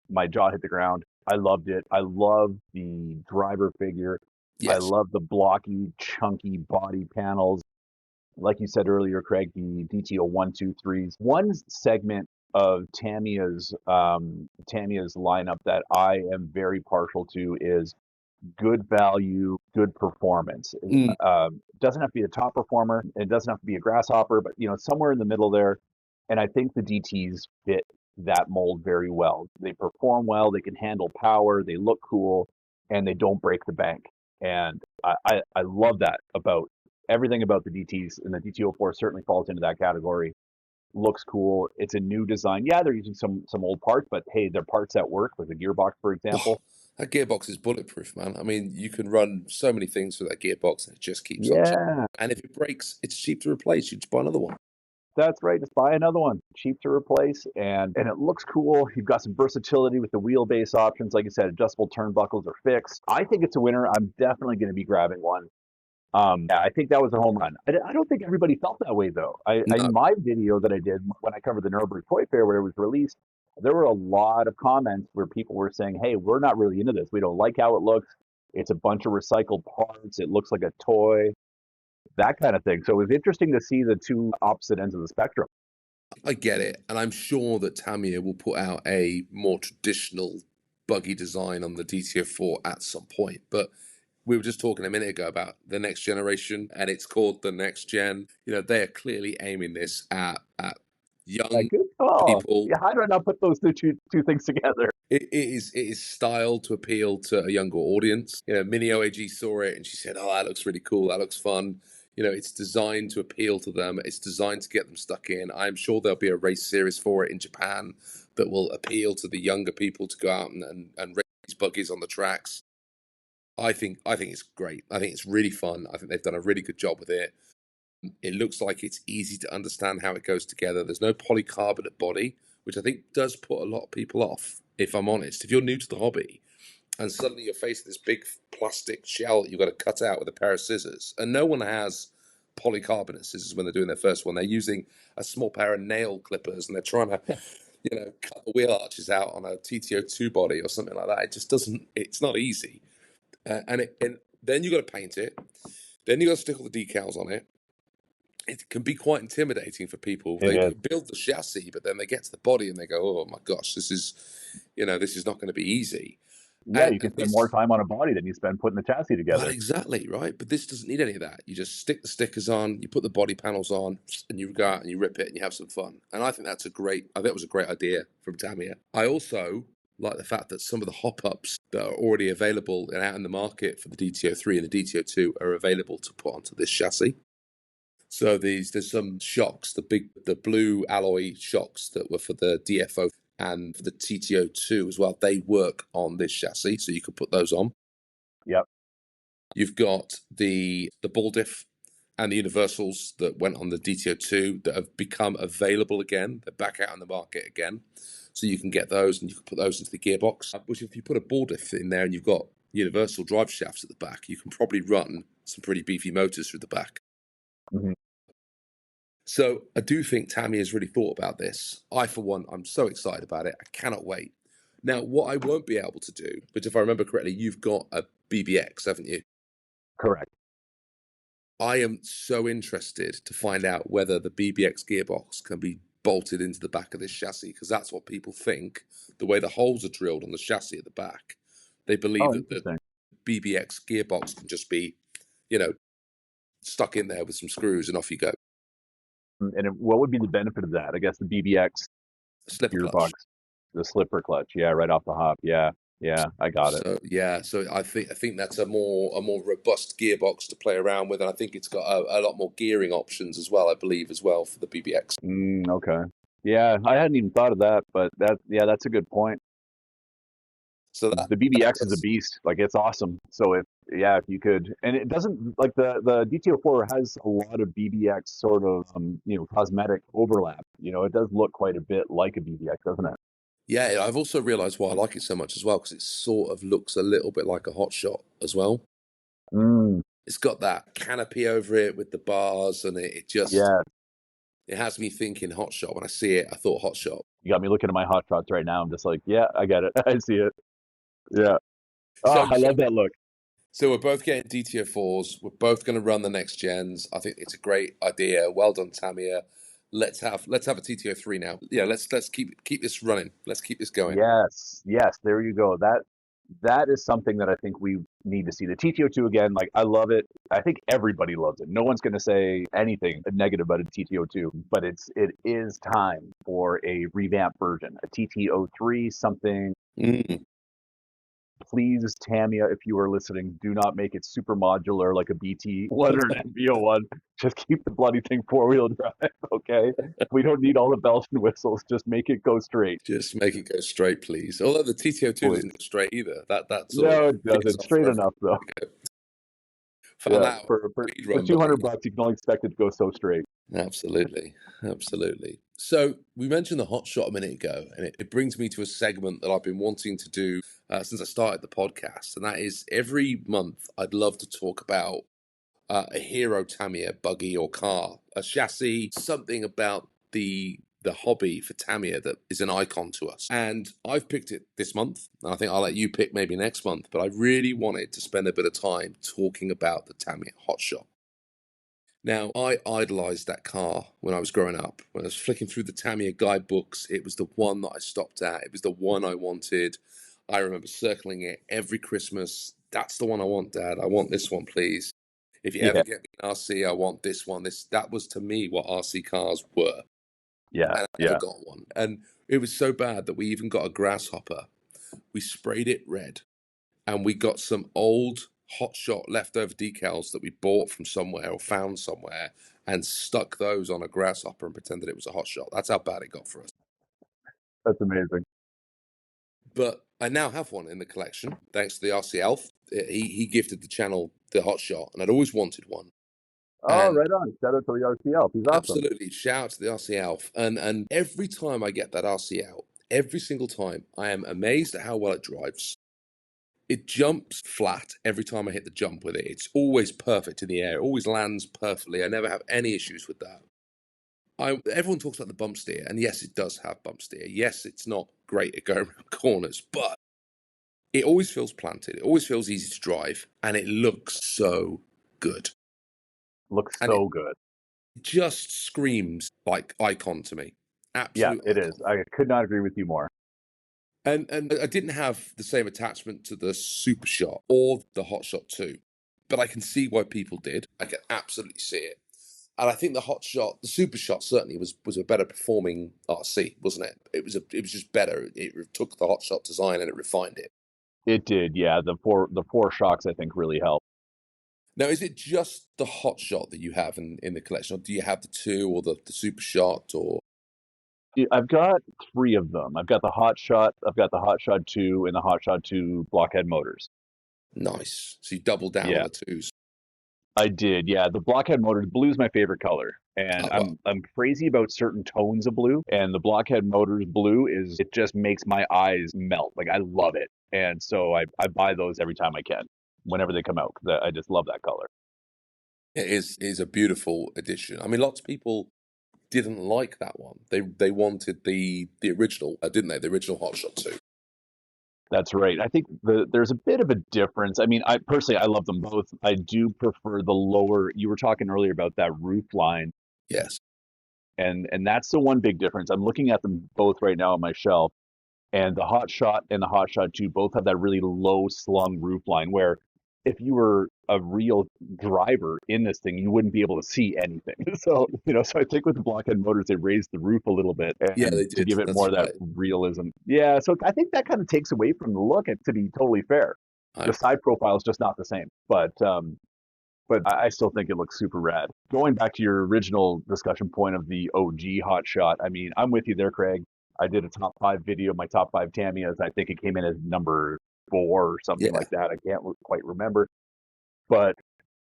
my jaw hit the ground. I loved it. I love the driver figure. Yes. I love the blocky, chunky body panels. Like you said earlier, Craig, the DTO 1, 2, 3s. One segment of Tamiya's lineup that I am very partial to is good value, good performance. Mm. Doesn't have to be a top performer. It doesn't have to be a grasshopper, but somewhere in the middle there. And I think the DTs fit that mold very well. They perform well. They can handle power. They look cool, and they don't break the bank. And I love that about everything about the DTs, and the DT04 certainly falls into that category. Looks cool. It's a new design. Yeah, they're using some old parts, but hey, they're parts that work, like the gearbox, for example. That gearbox is bulletproof, man. I mean, you can run so many things with that gearbox, and it just keeps on. Yeah, And if it breaks, it's cheap to replace. You just buy another one. that's right. Just buy another one, cheap to replace, and it looks cool. You've got some versatility with the wheelbase options. Like you said, adjustable turnbuckles are fixed. I think it's a winner. I'm definitely going to be grabbing one. Yeah, I think that was a home run. I don't think everybody felt that way though. No, In my video that I did when I covered the Nuremberg Toy Fair where it was released, there were a lot of comments where people were saying, "Hey, we're not really into this. We don't like how it looks. It's a bunch of recycled parts. It looks like a toy." That kind of thing. So it was interesting to see the two opposite ends of the spectrum. I get it. And I'm sure that Tamiya will put out a more traditional buggy design on the DTO4 at some point. But we were just talking a minute ago about the next generation, and it's called the next gen. They are clearly aiming this at young Good call. people. Yeah, how did I not put those two things together? It is styled to appeal to a younger audience. Mini OAG saw it and she said, "Oh, that looks really cool. That looks fun." It's designed to appeal to them. It's designed to get them stuck in. I'm sure there'll be a race series for it in Japan that will appeal to the younger people to go out and race these buggies on the tracks. I think it's great. I think it's really fun. I think they've done a really good job with it. It looks like it's easy to understand how it goes together. There's no polycarbonate body, which I think does put a lot of people off, if I'm honest. If you're new to the hobby and suddenly you're facing this big plastic shell that you've got to cut out with a pair of scissors, and no one has polycarbonate scissors when they're doing their first one. They're using a small pair of nail clippers and they're trying to, cut the wheel arches out on a TTO2 body or something like that. It just doesn't, it's not easy. And then you've got to paint it. Then you've got to stick all the decals on it. It can be quite intimidating for people. It They is. build the chassis, but then they get to the body and they go, "Oh my gosh, this is not going to be easy." Yeah, And, you can and spend more this, time on a body than you spend putting the chassis well, together. exactly right. But this doesn't need any of that. You just stick the stickers on, you put the body panels on, and you go out and you rip it and you have some fun. And I think that was a great idea from Tamiya. I also like the fact that some of the hop-ups that are already available and out in the market for the DTO3 and the DTO2 are available to put onto this chassis. So there's some shocks, the blue alloy shocks that were for the DFO and for the TTO2 as well. They work on this chassis, so you could put those on. Yep. You've got the ball diff and the universals that went on the DTO2 that have become available again. They're back out on the market again. So you can get those and you can put those into the gearbox. Which if you put a ball diff in there and you've got universal drive shafts at the back, you can probably run some pretty beefy motors through the back. Mm-hmm. So I do think Tamiya has really thought about this. I, for one, I'm so excited about it. I cannot wait. Now, what I won't be able to do, but if I remember correctly, you've got a BBX, haven't you? Correct. I am so interested to find out whether the BBX gearbox can be bolted into the back of this chassis, because that's what people think. The way the holes are drilled on the chassis at the back, they believe Oh, that the interesting. BBX gearbox can just be, stuck in there with some screws and off you go. And what would be the benefit of that? I guess the BBX Slipper gearbox, clutch. the slipper clutch. Yeah, right off the hop. Yeah, yeah, I got it. So I think that's a more robust gearbox to play around with, and I think it's got a lot more gearing options as well. I believe as well for the BBX. Okay. Yeah, I hadn't even thought of that, but that's a good point. So The BBX is a that's beast. Like it's awesome. So if you could, and it doesn't like the DTO4 has a lot of BBX sort of cosmetic overlap. It does look quite a bit like a BBX, doesn't it? yeah. I've also realised why I like it so much as well, because it sort of looks a little bit like a hot shot as well. Mm, It's got that canopy over it with the bars, and it just yeah, it has me thinking hot shot. When I see it, I thought hot shot. you got me looking at my hot shots right now. I'm just like, yeah, I get it. I see it. Yeah. Oh, So I so love that look. So we're both getting DTO4s. We're both going to run the next gens. I think it's a great idea. Well done, Tamiya. let's have a TTO3 now. Yeah, let's keep this running. Let's keep this going. Yes, there you go. That is something that I think we need to see. The TTO2 again, like I love it. I think everybody loves it. No one's going to say anything negative about a TTO2, but it is time for a revamped version, a TTO3, something. Mm. Please, Tamiya, if you are listening, do not make it super modular like a BT1 or an MV01. Just keep the bloody thing four-wheel drive, okay? We don't need all the bells and whistles. Just make it go straight, Just make it go straight, please. Although the TTO2 doesn't please. go straight either. That sort of No, it veers doesn't. off the Straight road. enough, though. Found Yeah, that out for speed for run, buddy. $200, you can only expect it to go so straight. Absolutely. Absolutely. So we mentioned the hot shot a minute ago, and it brings me to a segment that I've been wanting to do since I started the podcast. And that is every month, I'd love to talk about a hero Tamiya buggy or car, a chassis, something about the hobby for Tamiya that is an icon to us. And I've picked it this month, and I think I'll let you pick maybe next month, but I really wanted to spend a bit of time talking about the Tamiya Hotshot. Now, I idolized that car when I was growing up. When I was flicking through the Tamiya guidebooks, it was the one that I stopped at. It was the one I wanted. I remember circling it every Christmas. That's the one I want, Dad. I want this one, please. If you ever Yeah, get me an RC, I want this one. That was to me what RC cars were. yeah, And I never yeah. got one. And it was so bad that we even got a grasshopper. We sprayed it red, and we got some old hotshot leftover decals that we bought from somewhere or found somewhere and stuck those on a grasshopper and pretended it was a hotshot. That's how bad it got for us. That's amazing. But I now have one in the collection thanks to the RC Elf. He gifted the channel the hotshot, and I'd always wanted one. Oh, And right on. Shout out to the RCL. He's awesome. absolutely, shout out to the RC Elf. And every time I get that RC out, every single time, I am amazed at how well it drives. It jumps flat every time I hit the jump with it. It's always perfect in the air. It always lands perfectly. I never have any issues with that. Everyone talks about the bump steer, and yes, it does have bump steer. Yes, it's not great at going around corners, but it always feels planted. It always feels easy to drive, and it looks so good. Looks And it so good. just screams like icon to me. Yeah, Absolute it is. icon. I could not agree with you more. And I didn't have the same attachment to the Super Shot or the Hot Shot 2, but I can see why people did. I can absolutely see it. And I think the Hot Shot, the Super Shot certainly was a better performing RC, wasn't it? It was just better. It took the Hot Shot design and it refined it. It did, yeah. The four shocks I think really helped. Now, is it just the Hot Shot that you have in the collection, or do you have the 2 or the Super Shot or I've got three of them. I've got the Hot Shot, I've got the Hot Shot 2, and the Hot Shot 2 Blockhead motors. nice? So you double down on Yeah, the 2s. I did. Yeah, the Blockhead motors. Blue is my favorite color, and Oh, well, I'm crazy about certain tones of blue. And the Blockhead motors blue is it just makes my eyes melt. Like I love it, and so I buy those every time I can, whenever they come out, because I just love that color. it is a beautiful addition. I mean, lots of people didn't like that one. They wanted the original, didn't they? The original Hot Shot 2. That's right. I think there's a bit of a difference. I mean, I personally I love them both. I do prefer the lower. You were talking earlier about that roof line, Yes. and that's the one big difference. I'm looking at them both right now on my shelf, and the Hot Shot and the Hot Shot 2 both have that really low slung roof line where if you were a real driver in this thing, you wouldn't be able to see anything. So, so I think with the Blockhead motors, they raised the roof a little bit Yeah, and they to did. give it more That's of that right. realism. Yeah, so I think that kind of takes away from the look, and to be totally fair. I The side profile is just not the same. But I still think it looks super rad. Going back to your original discussion point of the OG Hot Shot, I mean, I'm with you there, Craig. I did a top 5 video, my top 5 Tamiyas. I think it came in as number 4 or something yeah. like that. I can't quite remember. But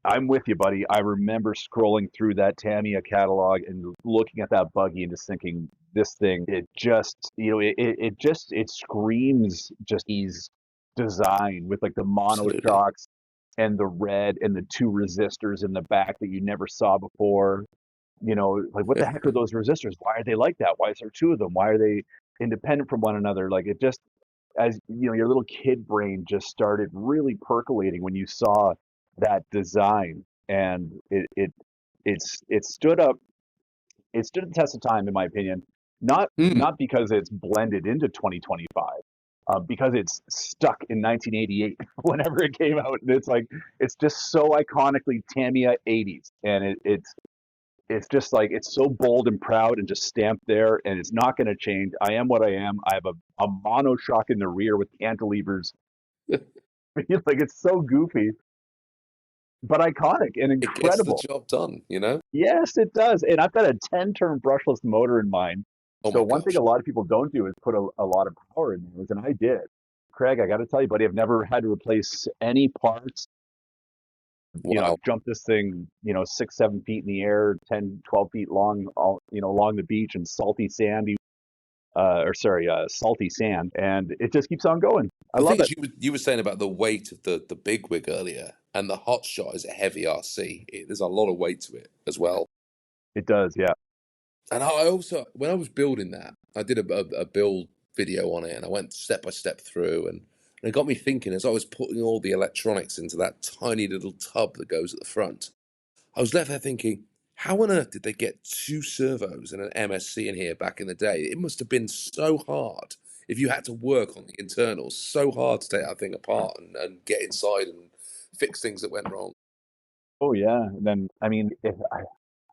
I'm with you, buddy. I remember scrolling through that Tamiya catalog and looking at that buggy and just thinking, this thing, it just, it screams just ease design with like the Absolutely. monoshocks and the red and the 2 resistors in the back that you never saw before. Like what the heck are those resistors? Why are they like that? Why is there 2 of them? Why are they independent from one another? Like it just, as your little kid brain just started really percolating when you saw that design, and it stood up it stood the test of time, in my opinion. Not Hmm. not because it's blended into 2025, because it's stuck in 1988 whenever it came out. And it's like it's just so iconically Tamiya 80s, and it's just like it's so bold and proud and just stamped there, and it's not going to change. I am what I am. I have a monoshock in the rear with cantilevers. Like it's so goofy, but iconic and It gets the incredible. job done, you know? Yes, it does. And I've got a 10-turn brushless motor in mine. Oh So my one thing gosh. a lot of people don't do is put a lot of power in those, and I did. Craig, I got to tell you, buddy, I've never had to replace any parts. Wow. I've jumped this thing, 6, 7 feet in the air, 10, 12 feet long, all, along the beach in salty sandy, salty sand, and it just keeps on going. I The thing love is, it. you were saying about the weight of the big wig earlier, and the hot shot is a heavy RC. There's a lot of weight to it as well. It does, yeah. And I also, when I was building that, I did a build video on it, and I went step by step through, and it got me thinking as I was putting all the electronics into that tiny little tub that goes at the front. I was left there thinking, how on earth did they get two servos and an MSC in here back in the day? It must have been so hard if you had to work on the internals, so hard to take that thing apart and get inside and fix things that went wrong. Oh yeah. And then I mean, if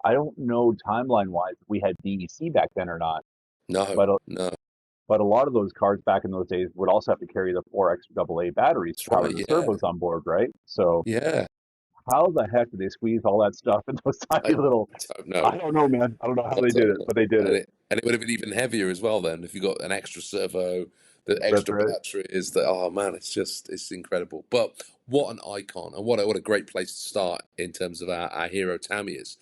I don't know timeline wise if we had DEC back then or not, No, but no, but a lot of those cars back in those days would also have to carry the 4X AA batteries that's to power right. the Yeah, servos on board, right? So yeah. how the heck did they squeeze all that stuff in those I tiny little? don't know. I don't know, man. I don't know how I they did don't it, know. but they did And it. it would have been even heavier as well then if you got an extra servo, the That's extra right. batteries. That oh man, it's incredible. But what an icon and what a great place to start in terms of our hero Tamiyas.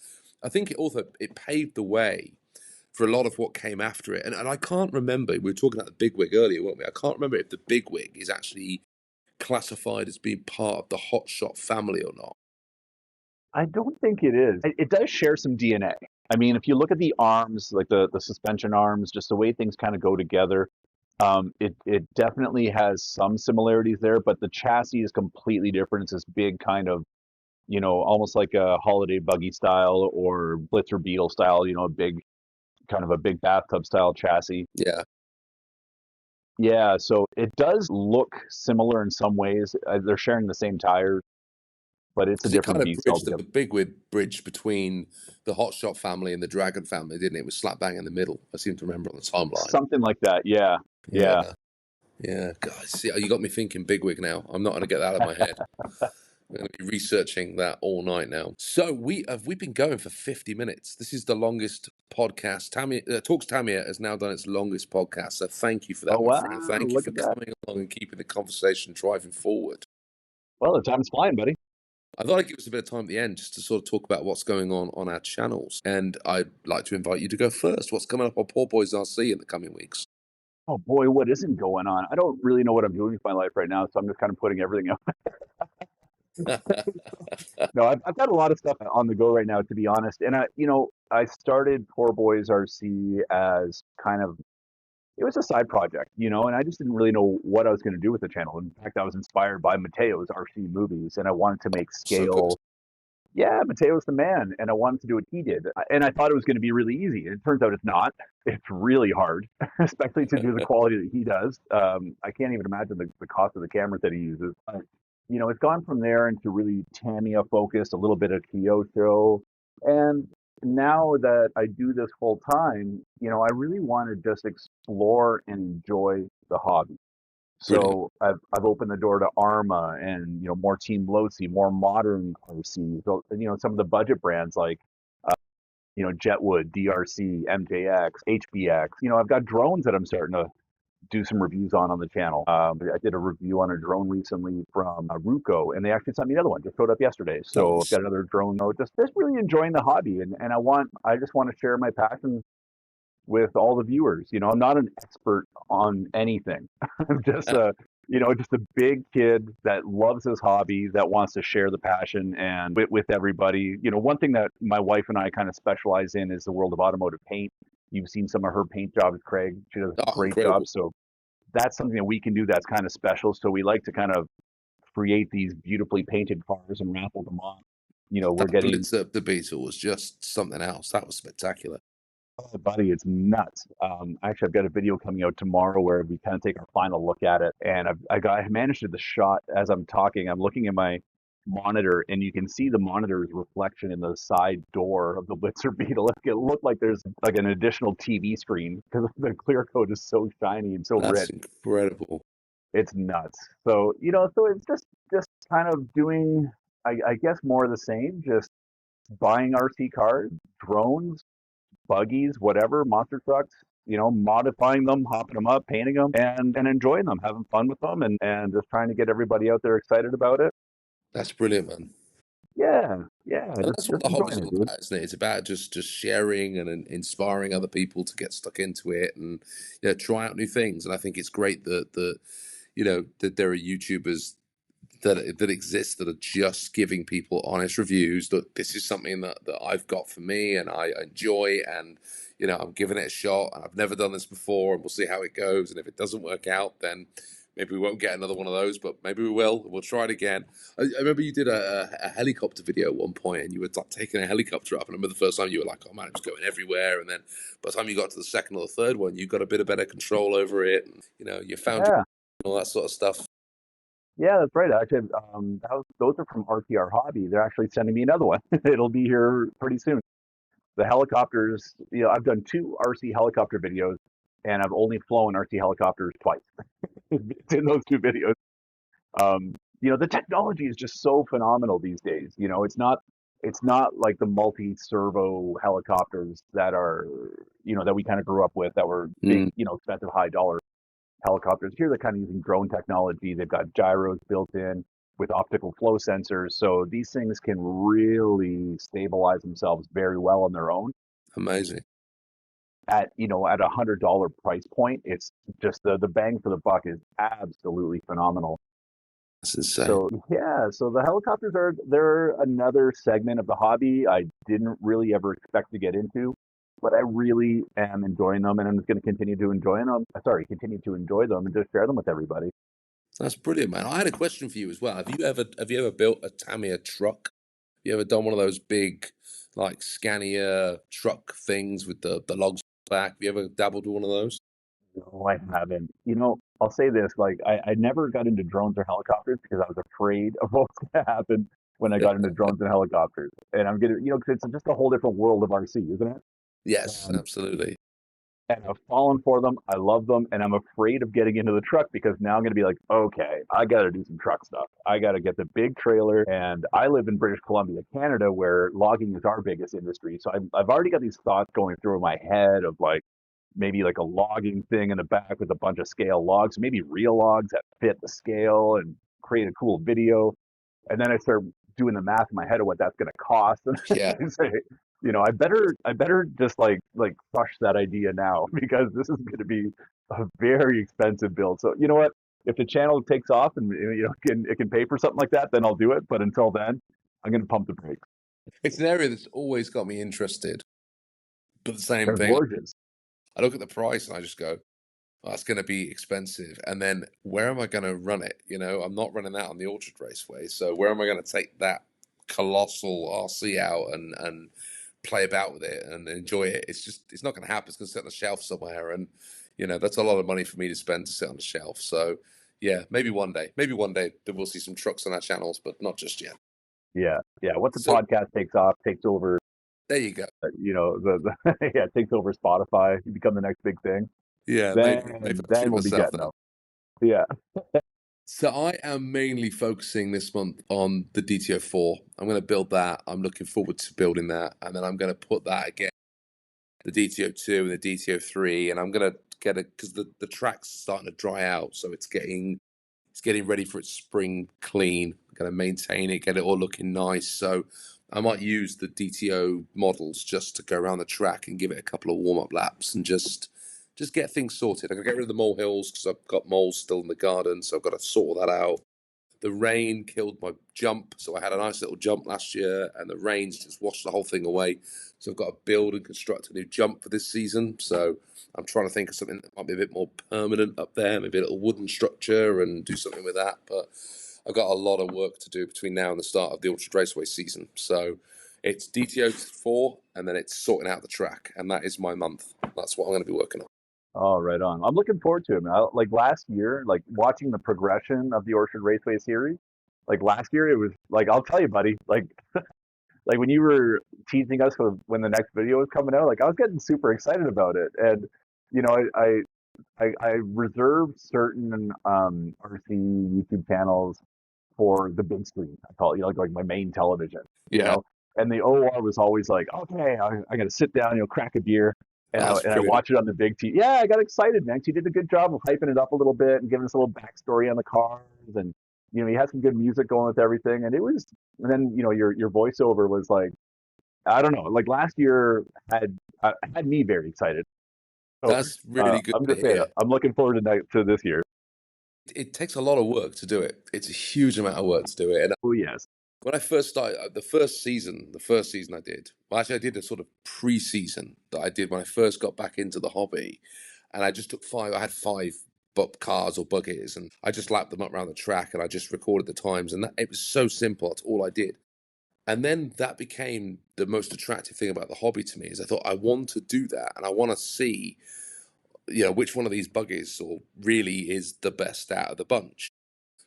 I think it paved the way for a lot of what came after it. And I can't remember. We were talking about the bigwig earlier, weren't we? I can't remember if the bigwig is actually classified as being part of the hotshot family or not. I don't think it is. It does share some DNA. I mean, if you look at the arms, like the suspension arms, just the way things kind of go together, it definitely has some similarities there, but the chassis is completely different. It's this big kind of, almost like a holiday buggy style or Blitzer Beetle style, a big kind of a big bathtub style chassis. Yeah. Yeah, so it does look similar in some ways. They're sharing the same tires, but it's a Because it kind different of beast bridged the altogether. bigwig bridge between the hotshot family and the dragon family, didn't it? It was slap bang in the middle. I seem to remember on the timeline. Something like that. Yeah. Yeah. Yeah. Yeah, guys, see, you got me thinking bigwig now. I'm not going to get that out of my head. I'm going to be researching that all night now. So we've been going for 50 minutes. This is the longest podcast. Talks Tamiya has now done its longest podcast. So thank you for Oh that, my friend. wow, Thank you look for at that. coming along and keeping the conversation driving forward. Well, the time's flying, buddy. I thought I'd give us a bit of time at the end just to sort of talk about what's going on our channels. And I'd like to invite you to go first. What's coming up on Poor Boys RC in the coming weeks? Oh boy, what isn't going on? I don't really know what I'm doing with my life right now, so I'm just kind of putting everything out. No, I've got a lot of stuff on the go right now, to be honest. And I started Poor Boys RC as kind of it was a side project, and I just didn't really know what I was going to do with the channel. In fact, I was inspired by Mateo's RC movies, and I wanted to make So good. scale. Yeah, Mateo's the man, and I wanted to do what he did. And I thought it was going to be really easy. It turns out it's not. It's really hard, especially to do the quality that he does. I can't even imagine the cost of the cameras that he uses. But, it's gone from there into really Tamiya focused, a little bit of Kyoto. And now that I do this full time, I really want to just explore and enjoy the hobby. Brilliant. So I've opened the door to Arma and more Team Losi, more modern RCs. So, some of the budget brands like Jetwood, DRC, MJX, HBX. I've got drones that I'm starting to do some reviews on the channel. I did a review on a drone recently from Ruko, and they actually sent me another one. Just showed up yesterday. So I've Nice. got another drone. Just really enjoying the hobby, and I just want to share my passion with all the viewers. I'm not an expert on anything. I'm just just a big kid that loves his hobby, that wants to share the passion and with everybody. One thing that my wife and I kind of specialize in is the world of automotive paint. You've seen some of her paint jobs, Craig. She does a Oh, great job. incredible. So that's something that we can do that's kind of special. So we like to kind of create these beautifully painted cars and raffle them off. We're That getting Blitzer the Beetle was just something else. That was spectacular. Oh, buddy, it's nuts. Actually, I've got a video coming out tomorrow where we kind of take our final look at it, and I managed to the shot as I'm talking. I'm looking at my monitor, and you can see the monitor's reflection in the side door of the Blitzer Beetle. It looked like there's like an additional TV screen because the clear coat is so shiny and so That's rich. incredible. It's nuts. So, so it's just kind of doing, I guess, more of the same. Just buying RC cars, drones, buggies, whatever, monster trucks, modifying them, hopping them up, painting them, and enjoying them, having fun with them, and just trying to get everybody out there excited about it. That's brilliant, man. Yeah, yeah, And just that's what just the hobby's enjoying all it, dude. about, isn't it? It's about just sharing and inspiring other people to get stuck into it and try out new things. And I think it's great that there are YouTubers that exist that are just giving people honest reviews that this is something that I've got for me and I enjoy, and I'm giving it a shot, and I've never done this before, and we'll see how it goes, and if it doesn't work out, then maybe we won't get another one of those, but maybe we will. We'll try it again. I remember you did a helicopter video at one point, and you were like taking a helicopter up, and I remember the first time you were like, oh man, it was going everywhere, and then by the time you got to the second or the third one, you got a bit of better control over it, and you found Yeah, all that sort of stuff. yeah, that's right. Actually, those are from RTR Hobby. They're actually sending me another one. It'll be here pretty soon. The helicopters, I've done two RC helicopter videos, and I've only flown RC helicopters twice. It's in those two videos. The technology is just so phenomenal these days. It's not like the multi-servo helicopters that are, that we kind of grew up with, that were big, Mm, expensive, high dollar helicopters. Here they're kind of using drone technology. They've got gyros built in with optical flow sensors. So these things can really stabilize themselves very well on their own. amazing. At $100 price point, it's just the bang for the buck is absolutely phenomenal. That's insane. So yeah, so the helicopters they're another segment of the hobby I didn't really ever expect to get into, but I really am enjoying them, and I'm just going to continue to enjoy them. Continue to enjoy them and just share them with everybody. That's brilliant, man. I had a question for you as well. Have you ever built a Tamiya truck? Have you ever done one of those big, like Scania truck things with the logs back? Have you ever dabbled with one of those? No, I haven't. I'll say this: like, I never got into drones or helicopters because I was afraid of what's going to happen when I got into drones and helicopters. And I'm gonna, 'cause it's just a whole different world of RC, isn't it? Yes, absolutely. And I've fallen for them. I love them, and I'm afraid of getting into the truck because now I'm going to be like, okay, I got to do some truck stuff. I got to get the big trailer, and I live in British Columbia, Canada, where logging is our biggest industry. So I've already got these thoughts going through my head of like maybe like a logging thing in the back with a bunch of scale logs, maybe real logs that fit the scale and create a cool video. And then I start doing the math in my head of what that's going to cost, and Yeah, I say, I better just like crush that idea now because this is going to be a very expensive build. So you know what? If the channel takes off and it can pay for something like that, then I'll do it. But until then, I'm going to pump the brakes. it's an area that's always got me interested. But the same They're thing, gorgeous. I look at the price and I just go, oh, that's going to be expensive. And then where am I going to run it? I'm not running that on the Orchard Raceway. So where am I going to take that colossal RC out and play about with it and enjoy it? It's not going to happen. It's going to sit on a shelf somewhere. And, that's a lot of money for me to spend to sit on the shelf. So yeah, maybe one day that we'll see some trucks on our channels, but not just yet. Yeah, yeah. Once the So podcast takes off, takes over, there you go. yeah, takes over Spotify, you become the next big thing. Yeah, maybe I'll Then treat we'll be myself getting then. them. Yeah. So I am mainly focusing this month on the DTO4. I'm going to build that. I'm looking forward to building that, and then I'm going to put that again, the DTO2 and the DTO3, and I'm going to get it because the track's starting to dry out, so it's getting ready for its spring clean. I'm going to maintain it, get it all looking nice. So I might use the DTO models just to go around the track and give it a couple of warm up laps and just get things sorted. I'm going to get rid of the mole hills because I've got moles still in the garden, so I've got to sort that out. The rain killed my jump, so I had a nice little jump last year, and the rain's just washed the whole thing away. So I've got to build and construct a new jump for this season. So I'm trying to think of something that might be a bit more permanent up there, maybe a little wooden structure, and do something with that. But I've got a lot of work to do between now and the start of the Orchard Raceway season. So It's DTO 4, and then it's sorting out the track, and that is my month. That's what I'm going to be working on. Oh, right on. I'm looking forward to it, man. Like last year, like watching the progression of the Orchard Raceway series. Like last year, it was like I'll tell you, buddy. Like when you were teasing us with when the next video was coming out, like I was getting super excited about it. And you know, I reserved certain RC YouTube channels for the big screen. I call it, like my main television, you Yeah, know. And the OR was always like, okay, I got to sit down, crack a beer, that's and I brilliant. watch it on the big TV. Yeah, I got excited, man. He did a good job of hyping it up a little bit and giving us a little backstory on the cars, and he had some good music going with everything. And it was, and then your voiceover was like, I don't know, like last year had me very excited. So That's really good I'm to just saying, hear. I'm looking forward to this year. It takes a lot of work to do it. It's a huge amount of work to do it. And Oh yes, when I first started, the first season I did, well, actually, I did a sort of pre-season that I did when I first got back into the hobby. And I just took I had five cars or buggies, and I just lapped them up around the track, and I just recorded the times. And it was so simple. That's all I did. And then that became the most attractive thing about the hobby to me is I thought I want to do that, and I want to see, which one of these buggies or really is the best out of the bunch.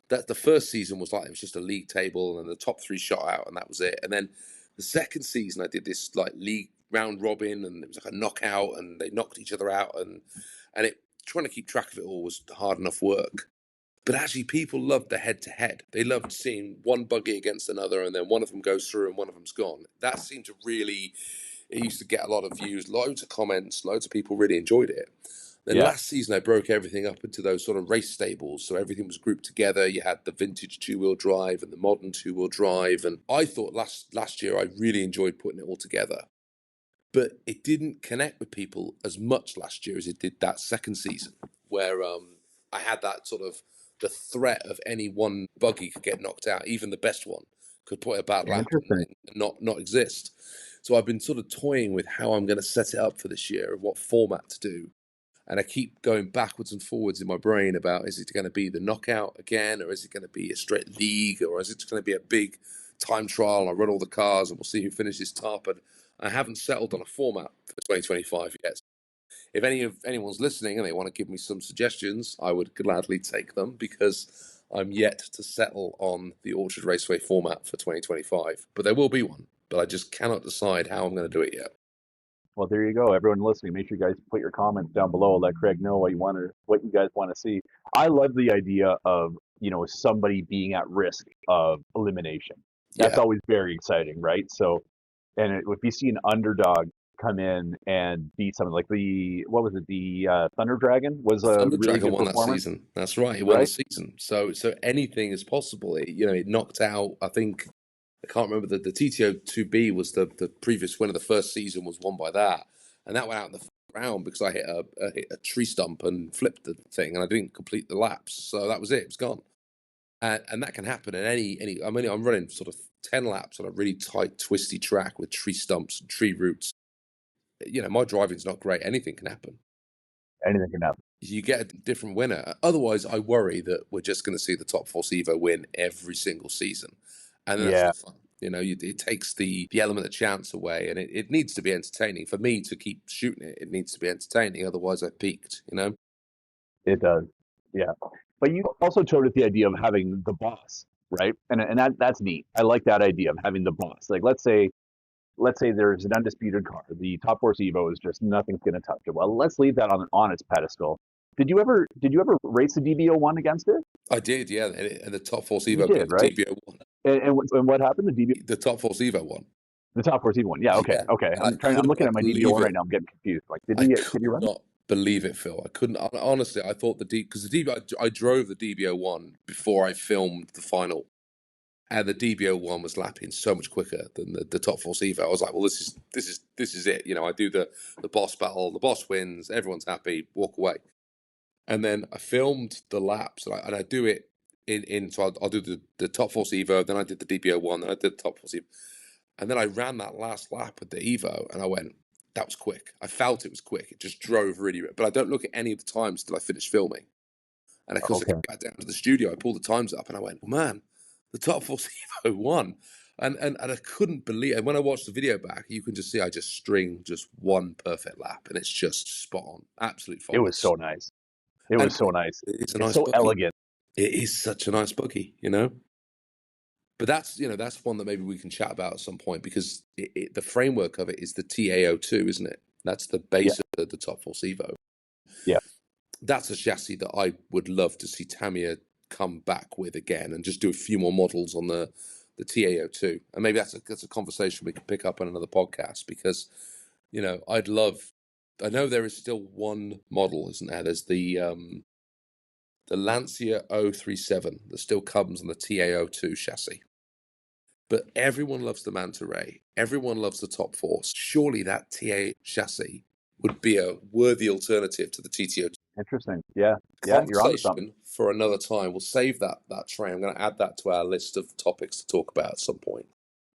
That the first season was like it was just a league table, and the top three shot out, and that was it. And then the second season, I did this like league round robin, and it was like a knockout, and they knocked each other out, and it trying to keep track of it all was hard enough work. But actually, people loved the head to head. They loved seeing one buggy against another, and then one of them goes through and one of them's gone. That seemed to really, it used to get a lot of views, loads of comments, loads of people really enjoyed it. Then yeah, last season, I broke everything up into those sort of race stables. So everything was grouped together. You had the vintage two-wheel drive and the modern two-wheel drive. And I thought last year, I really enjoyed putting it all together. But it didn't connect with people as much last year as it did that second season, where I had that sort of the threat of any one buggy could get knocked out, even the best one could put a bad lap interesting. and not exist. So I've been sort of toying with how I'm going to set it up for this year and what format to do. And I keep going backwards and forwards in my brain about, is it going to be the knockout again, or is it going to be a straight league, or is it going to be a big time trial and I run all the cars and we'll see who finishes top. And I haven't settled on a format for 2025 yet. If anyone's listening and they want to give me some suggestions, I would gladly take them, because I'm yet to settle on the Orchard Raceway format for 2025. But there will be one, but I just cannot decide how I'm going to do it yet. Well, there you go. Everyone listening, make sure you guys put your comments down below. Let Craig know what you guys want to see. I love the idea of, somebody being at risk of elimination. That's Yeah, always very exciting, right? So, if you see an underdog come in and beat something like what was it? The Thunder Dragon was a Thunder really Dragon good won that performance, season. That's right, he won the right? season. So anything is possible. It knocked out. I think I can't remember the TTO 2B was the previous winner. The first season was won by that, and that went out in the first round because I hit a tree stump and flipped the thing, and I didn't complete the laps. So that was it. It was gone. And that can happen in any. I mean, I'm running sort of 10 laps on a really tight, twisty track with tree stumps and tree roots. My driving's not great. Anything can happen. Anything can happen. You get a different winner. Otherwise, I worry that we're just going to see the Top Force Evo win every single season, and then that's Yeah, not fun. It takes the element of chance away, and it needs to be entertaining. For me to keep shooting it, it needs to be entertaining. Otherwise, I peaked. it does. Yeah, but you also toted the idea of having the boss, right? And that's neat. I like that idea of having the boss. Like let's say there's an undisputed car. The Top Force Evo is just nothing's going to touch it. Well, let's leave that on its pedestal. Did you ever race the DB01 against it? I did, yeah. And the Top Force You Evo beat did, the right? DBO one. And what happened? The Top Force Evo one. The Top Force Evo one. Yeah, okay, Yeah, okay. and I I'm could looking not at my believe DB01 right it. now. I'm getting confused. Like, I did you could run? not believe it, Phil. I couldn't. Honestly, I thought because I drove the DBO one before I filmed the final, and the DBO one was lapping so much quicker than the Top Force Evo. I was like, well, this is it. I do the boss battle, the boss wins, everyone's happy, walk away. And then I filmed the laps, and I do it in so I'll do the Top Force Evo, then I did the DBO one, then I did the Top Force Evo, and then I ran that last lap with the Evo, and I went, that was quick. I felt it was quick. It just drove really, but I don't look at any of the times till I finish filming. And of course, I Okay. came back down to the studio, I pulled the times up, and I went, well, man, the Top Force Evo won. And I couldn't believe it. And when I watched the video back, you can just see I just string just one perfect lap, and it's just spot on, absolutely It was faultless. so nice. It And was so nice. it's a It's nice so buggy. elegant. It is such a nice buggy, you know. But that's that's one that maybe we can chat about at some point, because the framework of it is the TA02, isn't it? That's the base of the Top Force Evo. Yeah. That's a chassis that I would love to see Tamiya come back with again, and just do a few more models on the TA02. And maybe that's a conversation we can pick up on another podcast, because I'd love. I know there is still one model, isn't there? There's the Lancia 037 that still comes on the TA02 chassis. But everyone loves the Manta Ray. Everyone loves the Top Force. Surely that TA chassis would be a worthy alternative to the TTO. Interesting. Yeah. Yeah. You're onto something. Conversation for another time. We'll save that tray. I'm going to add that to our list of topics to talk about at some point.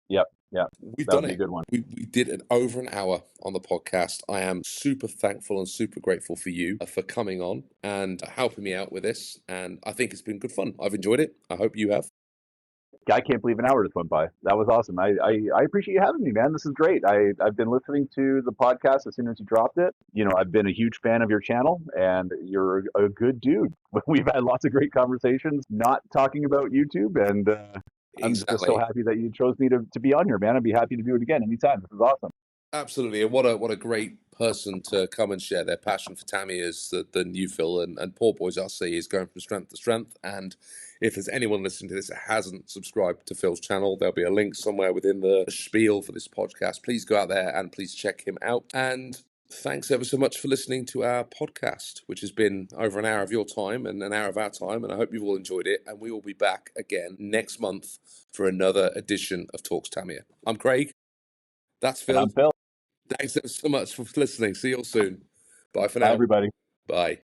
Yep. Yeah. We've That would done be it. a good one. We did over an hour on the podcast. I am super thankful and super grateful for you for coming on and helping me out with this. And I think it's been good fun. I've enjoyed it. I hope you have. I can't believe an hour just went by. That was awesome. I appreciate you having me, man. This is great. I've been listening to the podcast as soon as you dropped it. I've been a huge fan of your channel, and you're a good dude. We've had lots of great conversations, not talking about YouTube, and I'm just so happy that you chose me to be on here, man. I'd be happy to do it again anytime. This is awesome. Absolutely, and what a great person to come and share their passion for Tamiyas than you, Phil. And Poor Boys RC is going from strength to strength. And if there's anyone listening to this that hasn't subscribed to Phil's channel, there'll be a link somewhere within the spiel for this podcast. Please go out there and please check him out. And thanks ever so much for listening to our podcast, which has been over an hour of your time and an hour of our time. And I hope you've all enjoyed it. And we will be back again next month for another edition of Talks Tamiya. I'm Craig. That's Phil. And I'm Phil. Thanks so much for listening. See you all soon. Bye for now. Bye, everybody. Bye.